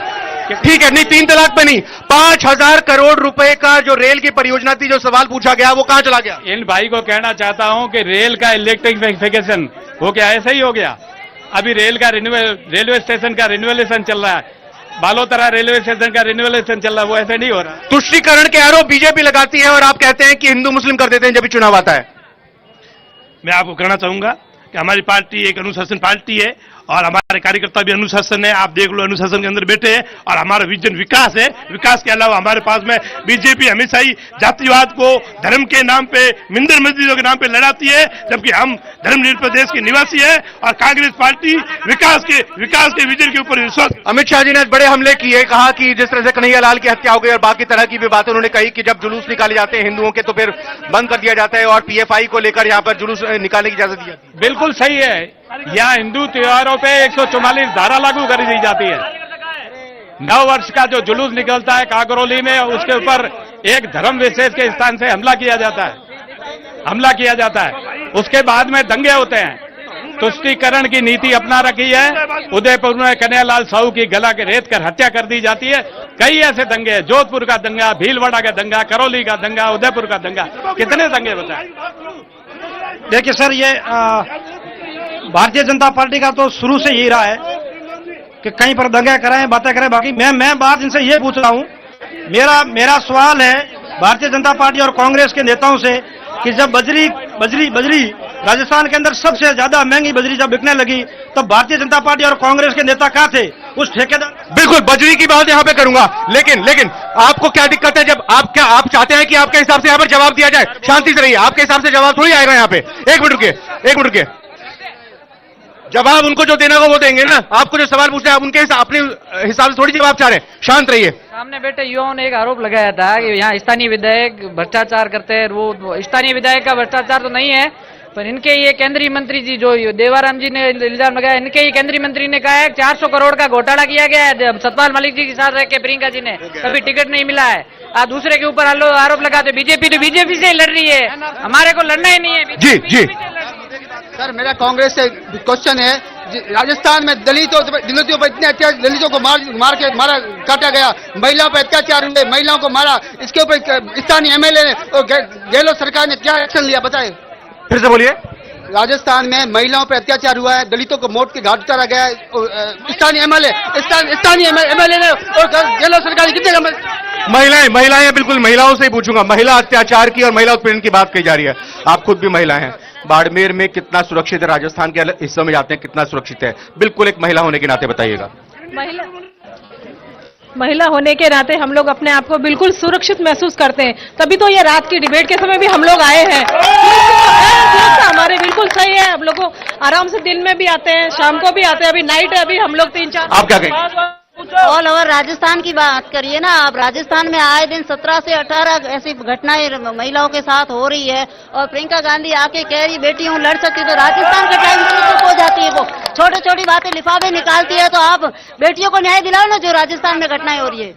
ठीक है, नहीं 3 तलाक पे नहीं, 5,000 करोड़ रुपए का जो रेल की परियोजना थी, जो सवाल पूछा गया, वो कहां चला गया? इन भाई को कहना चाहता हूं कि रेल का इलेक्ट्रिफिकेशन हो गया, ऐसा ही हो गया। अभी रेलवे स्टेशन का रिन्यूअलेशन चल रहा है, बालोतरा रेलवे स्टेशन का रिन्यूअलेशन चल रहा है, वो ऐसे नहीं हो रहा। तुष्टीकरण के आरोप बीजेपी लगाती है और आप कहते हैं कि हिंदू मुस्लिम कर देते हैं जब भी चुनाव आता है। मैं आपको कहना चाहूंगा कि हमारी पार्टी एक अनुशासन पार्टी है और हमारे कार्यकर्ता भी अनुशासन है। आप देख लो, अनुशासन के अंदर बैठे हैं और हमारा विजन विकास है। विकास के अलावा हमारे पास में बीजेपी हमेशा ही जातिवाद को धर्म के नाम पे, मिंदर मस्जिदों के नाम पे लड़ाती है, जबकि हम धर्मनिरपेक्ष देश के निवासी है और कांग्रेस पार्टी विकास के विजन के ऊपर विश्वास। अमित शाह जी ने बड़े हमले किए, कहा कि जिस तरह से कन्हैया लाल की हत्या हो गई और बाकी तरह की भी बातें उन्होंने कही कि जब जुलूस निकाले जाते हैं हिंदुओं के तो फिर बंद कर दिया जाता है और PFI को लेकर यहाँ पर जुलूस निकालने की इजाजत दी जाती है। बिल्कुल सही है। यहाँ हिंदू त्योहारों पे 144 धारा लागू कर दी जाती है। 9 वर्ष का जो जुलूस निकलता है काकरौली में, उसके ऊपर एक धर्म विशेष के स्थान से हमला किया जाता है। उसके बाद में दंगे होते हैं। तुष्टीकरण की नीति अपना रखी है। उदयपुर में कन्हैयालाल साहू की गला के रेत कर हत्या कर दी जाती है। कई ऐसे दंगे हैं, जोधपुर का दंगा, भीलवाड़ा का दंगा, करौली का दंगा, उदयपुर का दंगा, कितने दंगे बताए। देखिए सर, ये भारतीय जनता पार्टी का तो शुरू से यही रहा है कि कहीं पर दंगे कराएं, बातें करें। बाकी मैं बात इनसे ये पूछ रहा हूं, मेरा सवाल है भारतीय जनता पार्टी और कांग्रेस के नेताओं से कि जब बजरी राजस्थान के अंदर सबसे ज्यादा महंगी बजरी जब बिकने लगी तब भारतीय जनता पार्टी और कांग्रेस के नेता कहां थे? उस ठेकेदार। बिल्कुल, बजरी की बात यहां पे करूंगा, लेकिन आपको क्या दिक्कत है जब आप चाहते हैं कि आपके हिसाब से यहां पर जवाब दिया जाए? शांति से रहिए, आपके हिसाब से जवाब थोड़ी आएगा यहां पे। एक मिनट रुकिए। जवाब उनको जो देना होगा वो देंगे ना। आपको जो सवाल पूछना है आप उनके अपने हिसाब से थोड़ी जवाब चाह रहे हैं। शांत रहिए। सामने बैठे युवाओं ने एक आरोप लगाया था कि यहाँ स्थानीय विधायक भ्रष्टाचार करते हैं। वो स्थानीय विधायक का भ्रष्टाचार तो नहीं है, पर इनके ये केंद्रीय मंत्री जी जो देवाराम जी ने इल्जाम लगाया, इनके ही केंद्रीय मंत्री ने कहा है 400 करोड़ का घोटाला किया गया है सतपाल मलिक जी के साथ रह के प्रियंका जी ने, कभी टिकट नहीं मिला है। आप दूसरे के ऊपर आरोप लगाते। बीजेपी तो बीजेपी से लड़ रही है, हमारे को लड़ना ही नहीं है। जी जी सर, मेरा कांग्रेस से क्वेश्चन है, राजस्थान में दलितों पर इतने अत्याचार, दलितों को मार के काटा गया, महिलाओं पर अत्याचार हुए, महिलाओं को मारा, इसके ऊपर स्थानीय एमएलए ने और गहलोत सरकार ने क्या एक्शन लिया बताए? फिर से बोलिए। राजस्थान में महिलाओं पर अत्याचार हुआ है, दलितों को मौत के घाट उतारा गया है, स्थानीय एमएलए ने और गहलोत सरकार ने कितने महिलाएं बिल्कुल महिलाओं से ही पूछूंगा। महिला अत्याचार की और महिला उत्पीड़न की बात कही जा रही है। आप खुद भी महिला हैं। बाड़मेर में कितना सुरक्षित है, राजस्थान के अलग हिस्सों में जाते हैं कितना सुरक्षित है, बिल्कुल एक महिला होने के नाते बताइएगा। महिला होने के नाते हम लोग अपने आप को बिल्कुल सुरक्षित महसूस करते हैं, तभी तो ये रात की डिबेट के समय भी हम लोग आए हैं। सुरक्षा हमारे बिल्कुल सही है, हम लोग को आराम से दिन में भी आते हैं, शाम को भी आते हैं। अभी नाइट है, अभी हम लोग 3-4। आप क्या कहेंगे? ऑल ओवर राजस्थान की बात करिए ना आप। राजस्थान में आए दिन 17 से 18 ऐसी घटनाएं महिलाओं के साथ हो रही है, और प्रियंका गांधी आके कह रही बेटी हूँ लड़ सकती, तो राजस्थान का टाइम हो जाती है। वो छोटी छोटी बातें लिफाफे निकालती है, तो आप बेटियों को न्याय दिलाओ ना जो राजस्थान में घटनाएं हो रही है।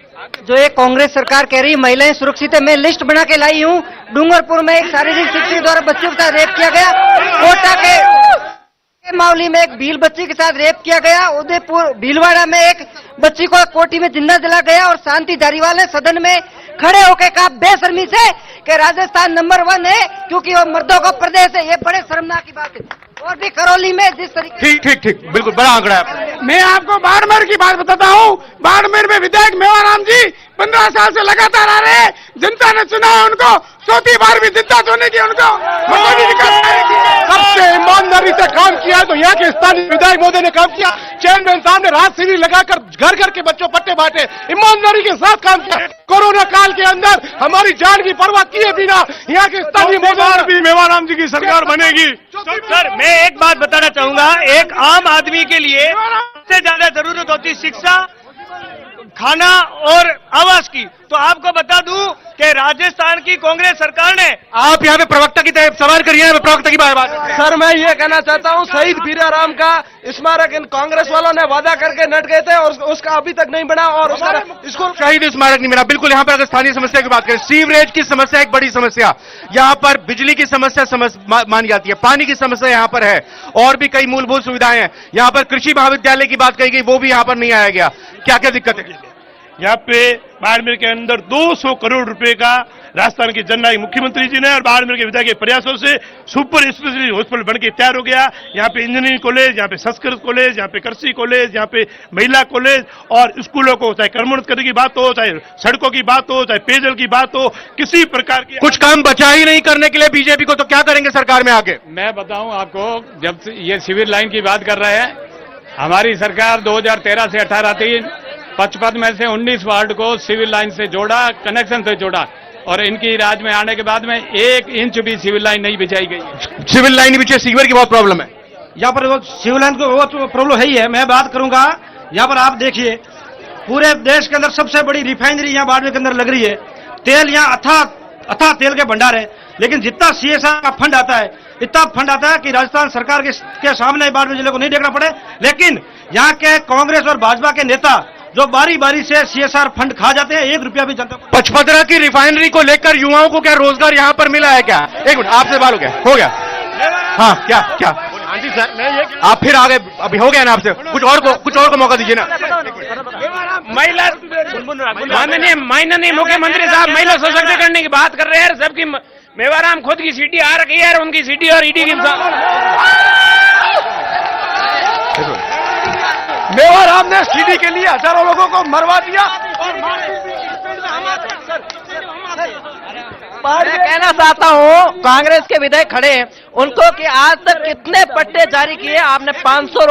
जो एक कांग्रेस सरकार कह रही महिलाएं सुरक्षित है, मैं लिस्ट बना के लाई हूँ। डूंगरपुर में एक शारीरिक शिक्षक द्वारा बच्चों के साथ रेप किया गया, कोटा के मावली में एक भील बच्ची के साथ रेप किया गया, उदयपुर भीलवाड़ा में एक बच्ची को कोठी में जिंदा जला गया, और शांति धारीवाल ने सदन में खड़े होकर कहा बेशर्मी से कि राजस्थान नंबर 1 है क्योंकि वो मर्दों का प्रदेश है। ये बड़े शर्मनाक की बात है। और भी करौली में जिस तरीके ठीक बिल्कुल बड़ा आंकड़ा है। मैं आपको बाड़मेर की बात बताता हूँ। बाड़मेर में विधायक मेवाराम जी 15 साल से लगातार आ रहे हैं, जनता ने चुना है उनको, 4थी बार भी जनता चुने की उनको सबसे ईमानदारी से काम किया तो यहाँ के स्थानीय विधायक महोदय ने काम किया। चेयरमैन साहब ने रात शिविर लगाकर घर घर के बच्चों पट्टे बांटे, ईमानदारी के साथ काम किया। कोरोना काल के अंदर हमारी जान की परवाह किए बिना यहाँ के स्थानीय महोदय भी मेवाराम जी की सरकार बनेगी। सर, मैं एक बात बताना चाहूंगा, एक आम आदमी के लिए सबसे ज्यादा जरूरत होती शिक्षा, खाना और आवास की। तो आपको बता दूं कि राजस्थान की कांग्रेस सरकार ने, आप यहाँ पे प्रवक्ता की तरह सवाल करिए, प्रवक्ता की बात। सर, मैं ये कहना चाहता हूँ, शहीद वीराराम का स्मारक इन कांग्रेस वालों ने वादा करके नट गए थे और उसका अभी तक नहीं बना, और उसको शहीद स्मारक नहीं बना। बिल्कुल यहाँ पर अगर स्थानीय समस्या की बात करें, सीवरेज की समस्या एक बड़ी समस्या, यहाँ पर बिजली की समस्या मानी जाती है, पानी की समस्या यहाँ पर है, और भी कई मूलभूत सुविधाएं हैं। यहाँ पर कृषि महाविद्यालय की बात कही गई, वो भी यहाँ पर नहीं आया गया। क्या क्या दिक्कत है? यहाँ पे बाड़मेर के अंदर 200 करोड़ रुपए का राजस्थान के जननायक मुख्यमंत्री जी ने और बाड़मेर के विधायक के प्रयासों से सुपर स्पेशलिटी हॉस्पिटल बन के तैयार हो गया। यहाँ पे इंजीनियरिंग कॉलेज, यहाँ पे संस्कृत कॉलेज, यहाँ पे कृषि कॉलेज, यहाँ पे महिला कॉलेज, और स्कूलों को चाहे क्रमोन्नत करने की बात हो, चाहे सड़कों की बात हो, चाहे पेयजल की बात हो, किसी प्रकार की कुछ काम बचा ही नहीं करने के लिए बीजेपी को, तो क्या करेंगे सरकार में आगे? मैं बताऊं आपको, जब ये सिविल लाइन की बात कर रहे हैं, हमारी सरकार 2013 से 18 थी, 55 में से 19 वार्ड को सिविल लाइन से जोड़ा, कनेक्शन से जोड़ा, और इनकी राज में आने के बाद में 1 इंच भी सिविल लाइन नहीं बिछाई गई है। सिविल लाइन पीछे सीवर की बहुत प्रॉब्लम है। यहाँ पर सिविल लाइन को बहुत प्रॉब्लम है ही है। मैं बात करूंगा, यहाँ पर आप देखिए, पूरे देश के अंदर सबसे बड़ी रिफाइनरी यहाँ बाड़मेर के अंदर लग रही है। तेल यहाँ अथाह तेल के भंडार है, लेकिन जितना सीएसआर का फंड आता है, इतना फंड आता है कि राजस्थान सरकार के सामने बाड़मेर जिले को नहीं देखना पड़े। लेकिन यहाँ के कांग्रेस और भाजपा के नेता जो बारी बारी से सीएसआर फंड खा जाते हैं, 1 रुपया भी जनता को। पचपदरा की रिफाइनरी को लेकर युवाओं को क्या रोजगार यहाँ पर मिला है क्या? एक मिनट, आपसे बात हो गया? हाँ, क्या? हाँ जी सर, मैं ये आप फिर आगे, अभी हो गया ना आपसे, कुछ और को मौका दीजिए ना। महिला माननीय मुख्यमंत्री साहब महिला सशक्तिकरण की बात कर रहे हैं, सबकी मेवाराम खुद की सीटी आ रही है, उनकी सीटी और ईडी की मेवाराम ने सीडी के लिए हजारों लोगों को मरवा दिया। मैं कहना चाहता हूँ, कांग्रेस के विधायक खड़े हैं, उनको कि आज तक कितने पट्टे जारी किए आपने? 500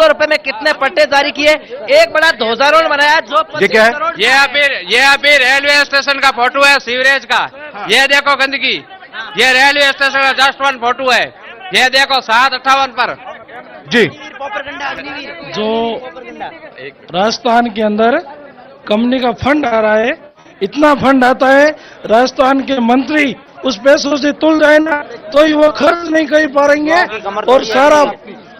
रुपए में कितने पट्टे जारी किए? एक बड़ा ध्वजारोहण बनाया जो ये क्या है? ये अभी रेलवे स्टेशन का फोटो है, सीवरेज का। ये देखो गंदगी, ये रेलवे स्टेशन का जस्ट 1 फोटो है। ये देखो 758 पर जी जो राजस्थान के अंदर कंपनी का फंड आ रहा है, इतना फंड आता है, राजस्थान के मंत्री उस पैसों से तुल जाए ना तो ही वो खर्च नहीं कर पाएंगे और सारा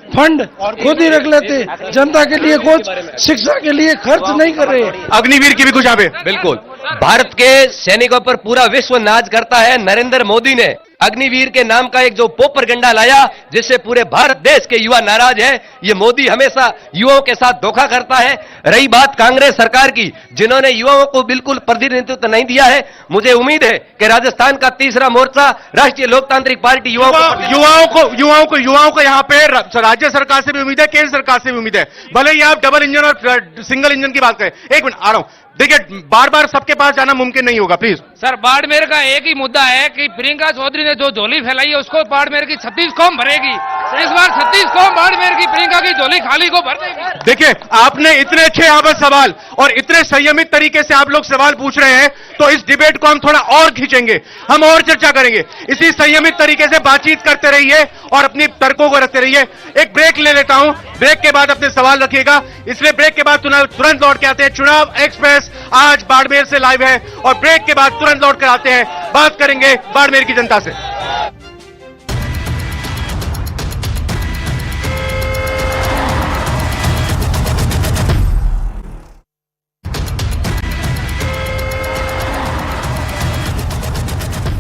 फंड खुद ही रख लेते, जनता के लिए कुछ शिक्षा के लिए खर्च नहीं कर रहे। अग्निवीर की भी कुछ यहाँ पे। बिल्कुल, भारत के सैनिकों पर पूरा विश्व नाज करता है। नरेंद्र मोदी ने अग्निवीर के नाम का एक जो पोपरगंडा लाया जिससे पूरे भारत देश के युवा नाराज है। ये मोदी हमेशा युवाओं के साथ धोखा करता है। रही बात कांग्रेस सरकार की, जिन्होंने युवाओं को बिल्कुल प्रतिनिधित्व नहीं दिया है, मुझे उम्मीद है कि राजस्थान का तीसरा मोर्चा राष्ट्रीय लोकतांत्रिक पार्टी युवाओं को यहाँ पे राज्य सरकार से भी उम्मीद है, केंद्र सरकार से भी उम्मीद है। भले ही आप डबल इंजन और सिंगल इंजन की बात करें। एक मिनट आ रहा हूं। देखिए, बार बार सबके पास जाना मुमकिन नहीं होगा, प्लीज। सर, बाड़मेर का एक ही मुद्दा है कि प्रियंका चौधरी ने जो झोली फैलाई है उसको बाड़मेर की 36 कौम भरेगी। इस बार 36 कौम बाड़मेर की प्रियंका की झोली खाली को भर देगी। देखिए, आपने इतने अच्छे यहाँ पर सवाल और इतने संयमित तरीके से आप लोग सवाल पूछ रहे हैं, तो इस डिबेट को हम थोड़ा और खींचेंगे, हम और चर्चा करेंगे। इसी संयमित तरीके से बातचीत करते रहिए और अपनी तर्कों को रखते रहिए। एक ब्रेक ले लेता हूं, ब्रेक के बाद अपने सवाल रखिएगा। इसलिए ब्रेक के बाद तुरंत लौट के आते हैं। चुनाव एक्सप्रेस आज बाड़मेर से लाइव है और ब्रेक के बाद तुरंत लौट कर आते हैं, बात करेंगे बाड़मेर की जनता से।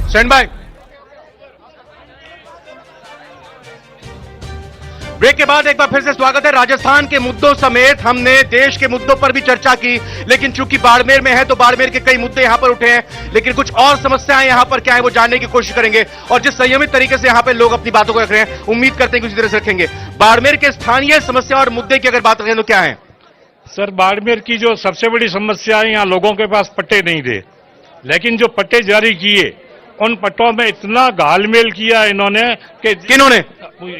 Stand by. ब्रेक के बाद एक बार फिर से स्वागत है। राजस्थान के मुद्दों समेत हमने देश के मुद्दों पर भी चर्चा की, लेकिन चूंकि बाड़मेर में है तो बाड़मेर के कई मुद्दे यहां पर उठे हैं, लेकिन कुछ और समस्याएं यहां पर क्या है वो जानने की कोशिश करेंगे। और जिस संयमित तरीके से यहां पर लोग अपनी बातों को रख रहे हैं, उम्मीद करते हैं कि उसी तरह से रखेंगे। बाड़मेर के स्थानीय समस्या और मुद्दे की अगर बात करें तो क्या है? सर, बाड़मेर की जो सबसे बड़ी समस्या है, यहाँ लोगों के पास पट्टे नहीं थे, लेकिन जो पट्टे जारी किए उन पट्टों में इतना घालमेल किया इन्होंने कि किन्होंने?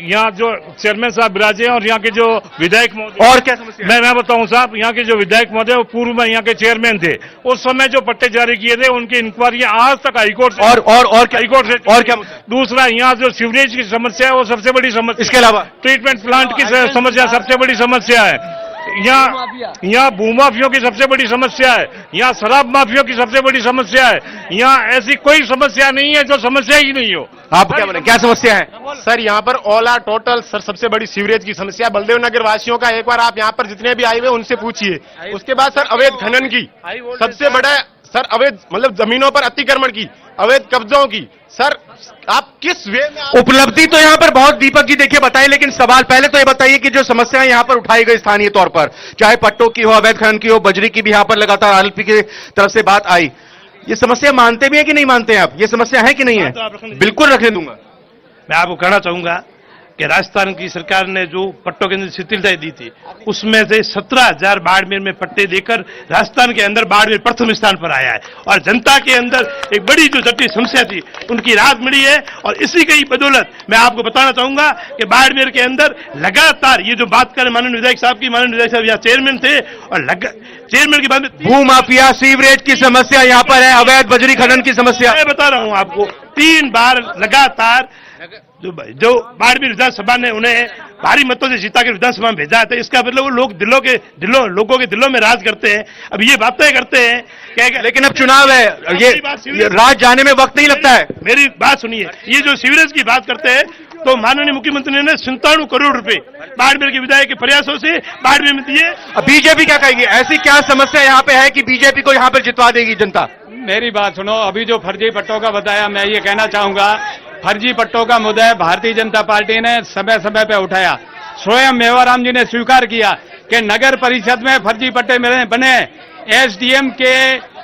यहाँ जो चेयरमैन साहब विराजे हैं और यहाँ के जो विधायक महोदय। और क्या समस्या? मैं बताऊं साहब, यहाँ के जो विधायक महोदय वो पूर्व में यहाँ के चेयरमैन थे, उस समय जो पट्टे जारी किए थे उनकी इंक्वायरी आज तक हाईकोर्ट से हाईकोर्ट से। और क्या? दूसरा, यहाँ जो सीवरेज की समस्या है वो सबसे बड़ी समस्या। इसके अलावा ट्रीटमेंट प्लांट की समस्या सबसे बड़ी समस्या है। यहाँ भूमाफियों की सबसे बड़ी समस्या है। यहाँ शराब माफियों की सबसे बड़ी समस्या है। यहाँ ऐसी कोई समस्या नहीं है जो समस्या ही नहीं हो। आप क्या बोले, क्या समस्या है? सर, यहाँ पर ओला टोटल सर सबसे बड़ी सीवरेज की समस्या है। बलदेव नगर वासियों का एक बार आप यहाँ पर जितने भी आए हुए उनसे पूछिए। उसके बाद सर अवैध खनन की सबसे बड़ा सर अवैध मतलब जमीनों पर अतिक्रमण की, अवैध कब्जों की। सर, आप किस वे में उपलब्धि तो यहाँ पर बहुत दीपक जी देखिए बताइए, लेकिन सवाल पहले तो ये बताइए कि जो समस्याएं यहाँ पर उठाई गई स्थानीय तौर पर, चाहे पट्टों की हो, अवैध खनन की हो, बजरी की भी यहाँ पर लगातार आरएलपी की तरफ से बात आई, ये समस्या मानते भी हैं कि नहीं मानते हैं आप? ये समस्या है कि नहीं है? बिल्कुल रखने दूंगा। मैं आपको कहना चाहूंगा कि राजस्थान की सरकार ने जो पट्टों के अंदर शिथिलताएं दी थी, उसमें से 17,000 बाड़मेर में पट्टे देकर राजस्थान के अंदर बाड़मेर प्रथम स्थान पर आया है। और जनता के अंदर एक बड़ी जो जटिल समस्या थी उनकी राहत मिली है। और इसी की बदौलत मैं आपको बताना चाहूंगा कि बाड़मेर के अंदर लगातार ये जो बात करें माननीय विधायक साहब की, माननीय विधायक साहब यहाँ चेयरमैन थे और चेयरमैन की बात में भूमाफिया, सीवरेज की समस्या यहाँ पर है, अवैध बजरी खनन की समस्या। मैं बता रहा हूं आपको, 3 बार लगातार जो बाड़मेर विधानसभा ने उन्हें भारी मतों से जीता के विधानसभा में भेजा था। इसका मतलब वो लोग लोगों के दिलों में राज करते हैं। अब ये बातें करते हैं, लेकिन अब चुनाव है, ये राज जाने में वक्त नहीं लगता है। मेरी बात सुनिए, ये जो सीवरेज की बात करते हैं तो माननीय मुख्यमंत्री ने 97 करोड़ रुपए बाड़मेर के विधायक के प्रयासों से बाड़मेर में दिए। अब बीजेपी क्या कहेगी? ऐसी क्या समस्या यहाँ पे है कि बीजेपी को यहाँ पर जितवा देगी जनता? मेरी बात सुनो, अभी जो फर्जी पट्टों का बताया, मैं ये कहना चाहूंगा, फर्जी पट्टों का मुद्दा भारतीय जनता पार्टी ने समय समय पे उठाया। स्वयं मेवाराम जी ने स्वीकार किया कि नगर परिषद में फर्जी पट्टे बने। एसडीएम के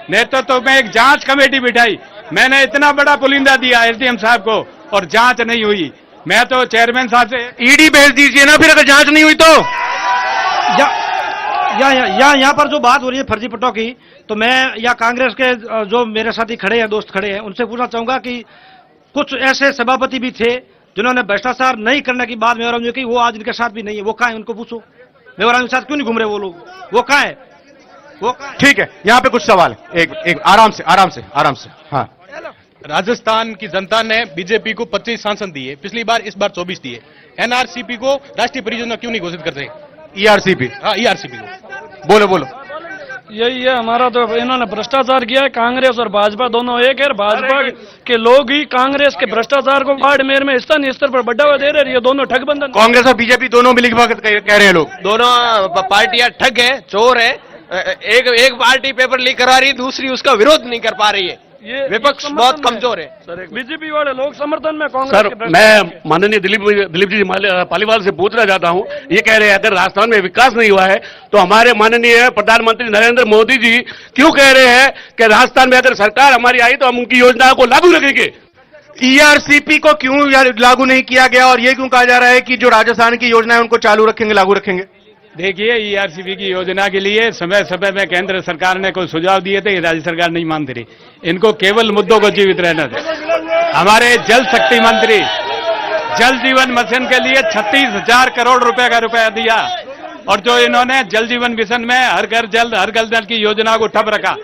नेतृत्व में एक जांच कमेटी बिठाई, मैंने इतना बड़ा पुलिंदा दिया एसडीएम साहब को और जांच नहीं हुई। मैं तो चेयरमैन साहब से ईडी भेज दीजिए ना फिर, अगर जांच नहीं हुई तो। यहाँ पर जो बात हो रही है फर्जी पट्टों की, तो मैं या कांग्रेस के जो मेरे साथी खड़े हैं, दोस्त खड़े हैं, उनसे पूछना चाहूंगा कि कुछ ऐसे सभापति भी थे जिन्होंने भ्रष्टाचार नहीं करने की बात मेवाराम जी की, वो आज इनके साथ भी नहीं है। वो कहाँ है? उनको पूछो, मेवाराम के साथ क्यों नहीं घूम रहे वो लोग? वो कहाँ है? ठीक है, यहाँ पे कुछ सवाल, एक आराम से। हाँ, राजस्थान की जनता ने बीजेपी को 25 सांसद दिए, पिछली बार, इस बार 24 दिए। एनआरसीपी को राष्ट्रीय परियोजना क्यों नहीं घोषित करते? ईआरसीपी, हाँ, ईआरसीपी को बोलो बोलो। यही है हमारा, तो इन्होंने भ्रष्टाचार किया है। कांग्रेस और भाजपा दोनों एक है। भाजपा के लोग ही कांग्रेस के भ्रष्टाचार को बाड़मेर में स्थानीय स्तर पर बढ़ावा दे रहे हैं। ये दोनों ठगबंधन, कांग्रेस और बीजेपी दोनों मिली भगत कह रहे हैं लोग। दोनों पार्टियां ठग है, चोर है। एक पार्टी पेपर लीक करा रही है, दूसरी उसका विरोध नहीं कर पा रही है। ये विपक्ष बहुत कमजोर है। बीजेपी वाले लोग समर्थन में कांग्रेस सर, मैं माननीय दिलीप जी पालीवाल से पूछना चाहता हूं, ये कह रहे हैं अगर राजस्थान में विकास नहीं हुआ है तो हमारे माननीय प्रधानमंत्री नरेंद्र मोदी जी क्यों कह रहे हैं कि राजस्थान में अगर सरकार हमारी आई तो हम उनकी योजनाओं को लागू रखेंगे? ईआरसीपी को क्यों लागू नहीं किया गया और ये क्यों कहा जा रहा है कि जो राजस्थान की योजना है उनको चालू रखेंगे, लागू रखेंगे? देखिए, ईआरसीपी की योजना के लिए समय समय में केंद्र सरकार ने कोई सुझाव दिए थे, राज्य सरकार नहीं मानती रही। इनको केवल मुद्दों को जीवित रहना था। हमारे जल शक्ति मंत्री जल जीवन मिशन के लिए 36,000 करोड़ रुपए का रुपया दिया, और जो इन्होंने जल जीवन मिशन में हर घर जल की योजना को ठप रखा।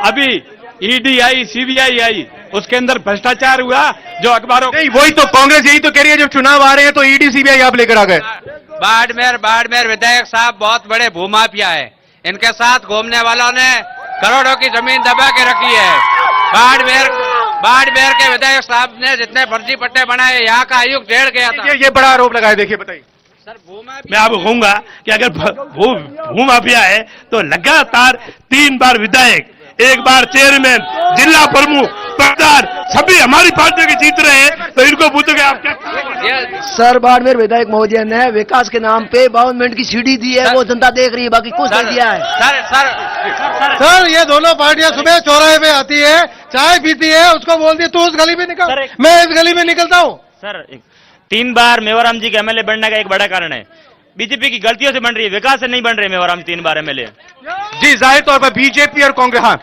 अभी ईडी आई, सीबीआई आई, उसके अंदर भ्रष्टाचार हुआ जो अखबारों। नहीं, वही तो कांग्रेस यही तो कह रही है, जब चुनाव आ रहे हैं तो ईडी सीबीआई आप लेकर आ गए। बाड़मेर विधायक साहब बहुत बड़े भूमाफिया है। इनके साथ घूमने वालों ने करोड़ों की जमीन दबा के रखी है। बाड़मेर के विधायक साहब ने जितने फर्जी पट्टे बनाए, यहाँ का आयुक्त जेल गया था। ये बड़ा आरोप लगाया, देखिए बताइए। मैं आपको कहूंगा कि अगर भूमाफिया है तो लगातार 3 बार विधायक, 1 बार चेयरमैन, जिला प्रमुख, प्रधान, सभी हमारी पार्टी के जीत रहे हैं, तो इनको पूछोगे आप क्या? सर, बाड़मेर विधायक महोदय ने विकास के नाम पे 52 मिनट की सीढ़ी दी है, वो जनता देख रही है, बाकी कुछ नहीं दिया है। सर, ये दोनों पार्टियां सुबह चौराहे पे आती है, चाय पीती है, उसको बोलती है तू उस गली में निकल, मैं इस गली में निकलता हूँ। सर, 3 बार मेवाराम जी के एमएलए बनने का एक बड़ा कारण है बीजेपी की गलतियों से बन रही है, विकास से नहीं बन रहे मेवाराम 3 बार एमएलए। जी, जाहिर तौर पर बीजेपी और कांग्रेस। हाँ,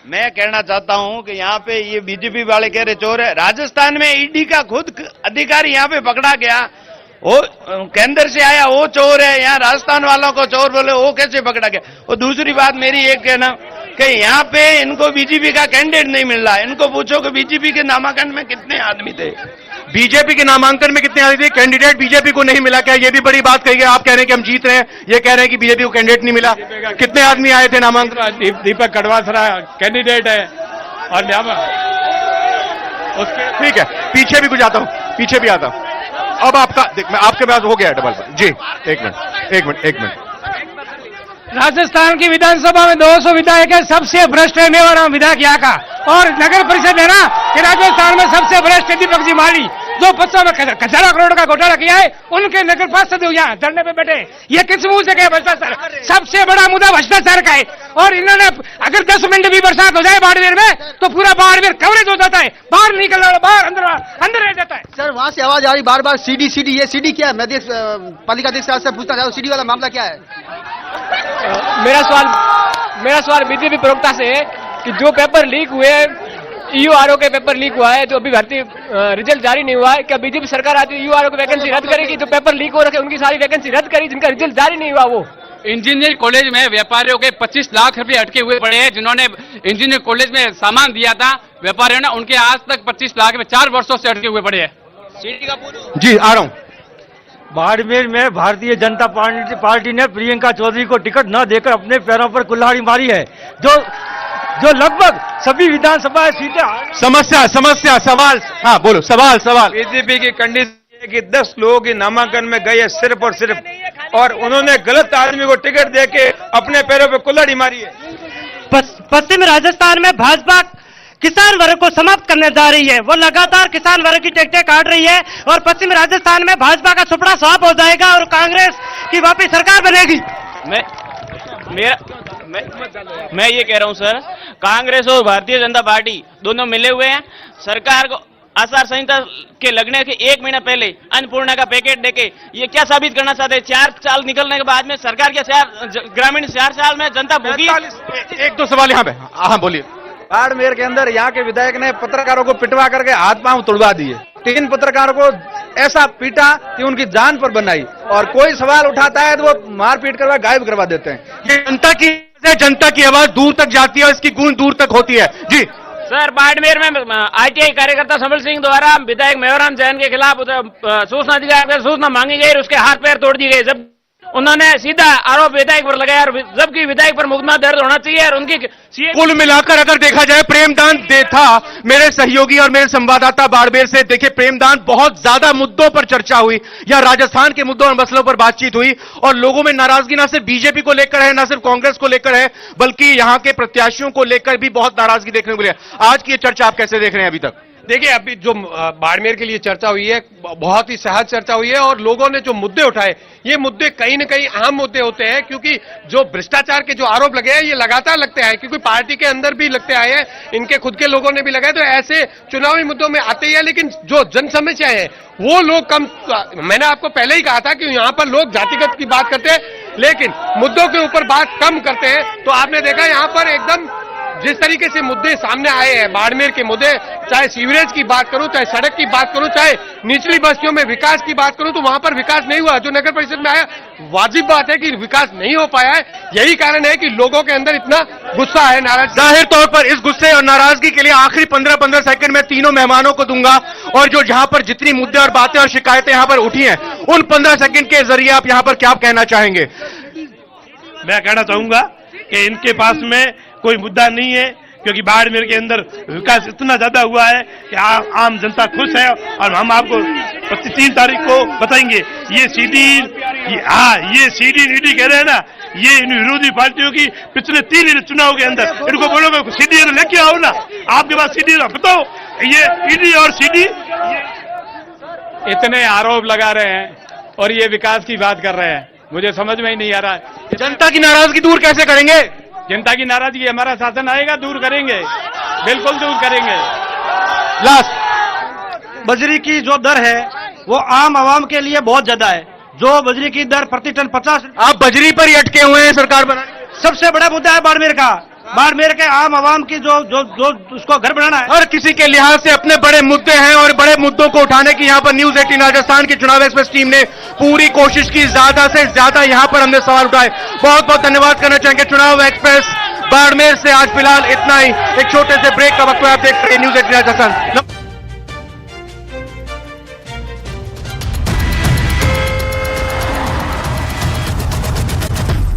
मैं कहना चाहता हूं कि यहाँ पे ये बीजेपी वाले कह रहे चोर है। राजस्थान में ईडी का खुद अधिकारी यहाँ पे पकड़ा गया, वो केंद्र से आया, वो चोर है। यहाँ राजस्थान वालों को चोर बोले, वो कैसे पकड़ा गया? और दूसरी बात मेरी एक कहना कि यहाँ पे इनको बीजेपी का कैंडिडेट नहीं मिल रहा। इनको पूछो कि बीजेपी के नामांकन में कितने आदमी थे? बीजेपी के नामांकन में कितने आदमी थे? कैंडिडेट बीजेपी को नहीं मिला। क्या ये भी बड़ी बात कही है? आप कह रहे हैं कि हम जीत रहे हैं, ये कह रहे हैं कि बीजेपी को कैंडिडेट नहीं मिला। कितने आदमी आए थे नामांकन? दीपक कड़वासरा कैंडिडेट है, और उसके ठीक है, पीछे भी कुछ आता हूं, पीछे भी आता हूं। अब आपका मैं आपके पास हो गया डबल जी। एक मिनट। राजस्थान की विधानसभा में 200 विधायक है, सबसे भ्रष्ट है मेवाराम विधायक यहाँ का। और नगर परिषद है ना, कि राजस्थान में सबसे भ्रष्ट है दीपक जी माली, जो 50 करोड़ का घोटाला किया है। उनके नगर पार्षद यहाँ धरने पे बैठे, ये किस मुंह से कहे भ्रष्टाचार? सबसे बड़ा मुद्दा भ्रष्टाचार का है। और इन्होंने अगर 10 मिनट भी बरसात हो जाए बाड़मेर में तो पूरा बाड़मेर कवरेज हो जाता है, बाहर निकल रहा, बाहर अंदर रह जाता है। सर, वहाँ से आवाज आ रही बार बार सीडी, ये सीडी क्या है? मैं पालिका अध्यक्ष से पूछना चाहता हूँ, सीडी वाला मामला क्या है? मेरा सवाल बीजेपी प्रवक्ता से है कि जो पेपर लीक हुए, ईयूआरओ के पेपर लीक हुआ है, जो अभी भर्ती रिजल्ट जारी नहीं हुआ है, क्या बीजेपी सरकार आती ईयूआरओ की वैकेंसी रद्द करेगी? जो पेपर लीक हो रखे उनकी सारी वैकेंसी रद्द करी, जिनका रिजल्ट जारी नहीं हुआ। वो इंजीनियरिंग कॉलेज में व्यापारियों के 25 लाख रुपए अटके हुए पड़े हैं। जिन्होंने इंजीनियरिंग कॉलेज में सामान दिया था व्यापारियों ने, उनके आज तक 25 लाख में 4 वर्षों से अटके हुए पड़े हैं। जी, आ रहा हूं। बाड़मेर में भारतीय जनता पार्टी ने प्रियंका चौधरी को टिकट न देकर अपने पैरों पर कुल्हाड़ी मारी है, जो लगभग सभी विधानसभा सीटें। समस्या सवाल। हाँ बोलो, सवाल। बीजेपी की कंडीशन है कि 10 लोगों के नामांकन में गए सिर्फ और सिर्फ, और उन्होंने गलत आदमी को टिकट देके अपने पैरों पर कुल्हाड़ी मारी है। पश्चिम राजस्थान में भाजपा किसान वर्ग को समाप्त करने जा रही है। वो लगातार किसान वर्ग की टिकटें काट रही है, और पश्चिम राजस्थान में भाजपा का सुपड़ा साफ हो जाएगा और कांग्रेस की वापस सरकार बनेगी। मैं ये कह रहा हूं सर, कांग्रेस और भारतीय जनता पार्टी दोनों मिले हुए हैं। सरकार को आचार संहिता के लगने के 1 महीना पहले अन्नपूर्णा का पैकेट देके ये क्या साबित करना चाहते हैं? 4 साल निकलने के बाद में सरकार के ग्रामीण 4 साल में जनता भूखी। 1-2 सवाल यहाँ पे। हाँ बोलिए। बाड़मेर के अंदर यहाँ के विधायक ने पत्रकारों को पिटवा करके हाथ पांव तुड़वा दिए। 3 पत्रकारों को ऐसा पीटा कि उनकी जान पर बनाई, और कोई सवाल उठाता है तो वो मारपीट करवा गायब करवा देते हैं। ये जनता की आवाज दूर तक जाती है और इसकी गूंज दूर तक होती है। जी, सर बाड़मेर में आईटीआई कार्यकर्ता संबल सिंह द्वारा विधायक मेहराम जैन के खिलाफ सूचना अधिकार पर सूचना मांगी गई और उसके हाथ पैर तोड़ दिए गए। जब उन्होंने सीधा आरोप विधायक पर लगाया और जबकि विधायक पर मुकदमा दर्ज होना चाहिए और उनकी कुल मिलाकर अगर देखा जाए प्रेमदान दे था मेरे सहयोगी और मेरे संवाददाता बाड़मेर से। देखिए प्रेमदान बहुत ज्यादा मुद्दों पर चर्चा हुई या राजस्थान के मुद्दों और मसलों पर बातचीत हुई और लोगों में नाराजगी ना सिर्फ बीजेपी को लेकर है, ना सिर्फ कांग्रेस को लेकर है, बल्कि यहां के प्रत्याशियों को लेकर भी बहुत नाराजगी देखने को मिली है। आज की ये चर्चा आप कैसे देख रहे हैं अभी तक? देखिए अभी जो बाड़मेर के लिए चर्चा हुई है बहुत ही सहज चर्चा हुई है और लोगों ने जो मुद्दे उठाए ये मुद्दे कहीं न कहीं अहम मुद्दे होते हैं क्योंकि जो भ्रष्टाचार के जो आरोप लगे हैं ये लगातार लगते आए क्योंकि पार्टी के अंदर भी लगते आए हैं, इनके खुद के लोगों ने भी लगाए, तो ऐसे चुनावी मुद्दों में आते ही है। लेकिन जो जन समस्याएं हैं वो लोग कम, मैंने आपको पहले ही कहा था कि यहाँ पर लोग जातिगत की बात करते हैं लेकिन मुद्दों के ऊपर बात कम करते हैं। तो आपने देखा यहाँ पर एकदम जिस तरीके से मुद्दे सामने आए हैं बाड़मेर के मुद्दे, चाहे सीवरेज की बात करूं, चाहे सड़क की बात करूं, चाहे निचली बस्तियों में विकास की बात करूं, तो वहां पर विकास नहीं हुआ। जो नगर परिषद में आया वाजिब बात है कि विकास नहीं हो पाया है, यही कारण है कि लोगों के अंदर इतना गुस्सा है, नाराज। जाहिर तौर पर इस गुस्से और नाराजगी के लिए आखिरी 15-15 सेकंड में तीनों मेहमानों को दूंगा और जो जहां पर जितनी मुद्दे और बातें और शिकायतें यहां पर उठी हैं उन 15 सेकंड के जरिए आप यहां पर क्या कहना चाहेंगे? मैं कहना चाहूंगा कि इनके पास में कोई मुद्दा नहीं है क्योंकि बाड़मेर के अंदर विकास इतना ज्यादा हुआ है कि आम जनता खुश है और हम आपको 3 तारीख को बताएंगे। ये सीडी ईडी कह रहे हैं ना, ये इन विरोधी पार्टियों की पिछले 3 चुनाव के अंदर इनको बोलोगे सीडी लेके आओ ना, आपके पास सीडी बताओ, ये ईडी और सीडी इतने आरोप लगा रहे हैं और ये विकास की बात कर रहे हैं, मुझे समझ में ही नहीं आ रहा है। जनता की नाराजगी दूर कैसे करेंगे? जनता की नाराजगी हमारा शासन आएगा दूर करेंगे, बिल्कुल दूर करेंगे। लास्ट बजरी की जो दर है वो आम आवाम के लिए बहुत ज्यादा है। जो बजरी की दर प्रति टन 50, आप बजरी पर ही अटके हुए हैं सरकार बनाने। सबसे बड़ा मुद्दा है बाड़मेर का, बाड़मेर के आम आवाम की जो उसको घर बनाना है। हर किसी के लिहाज से अपने बड़े मुद्दे हैं और बड़े मुद्दों को उठाने की यहाँ पर न्यूज 18 राजस्थान की चुनाव एक्सप्रेस टीम ने पूरी कोशिश की, ज्यादा से ज्यादा यहाँ पर हमने सवाल उठाए। बहुत बहुत धन्यवाद करना चाहेंगे चुनाव एक्सप्रेस बाड़मेर से। आज फिलहाल इतना ही, एक छोटे से ब्रेक का वक्त है। आप देख रहे हैं न्यूज 18 राजस्थान।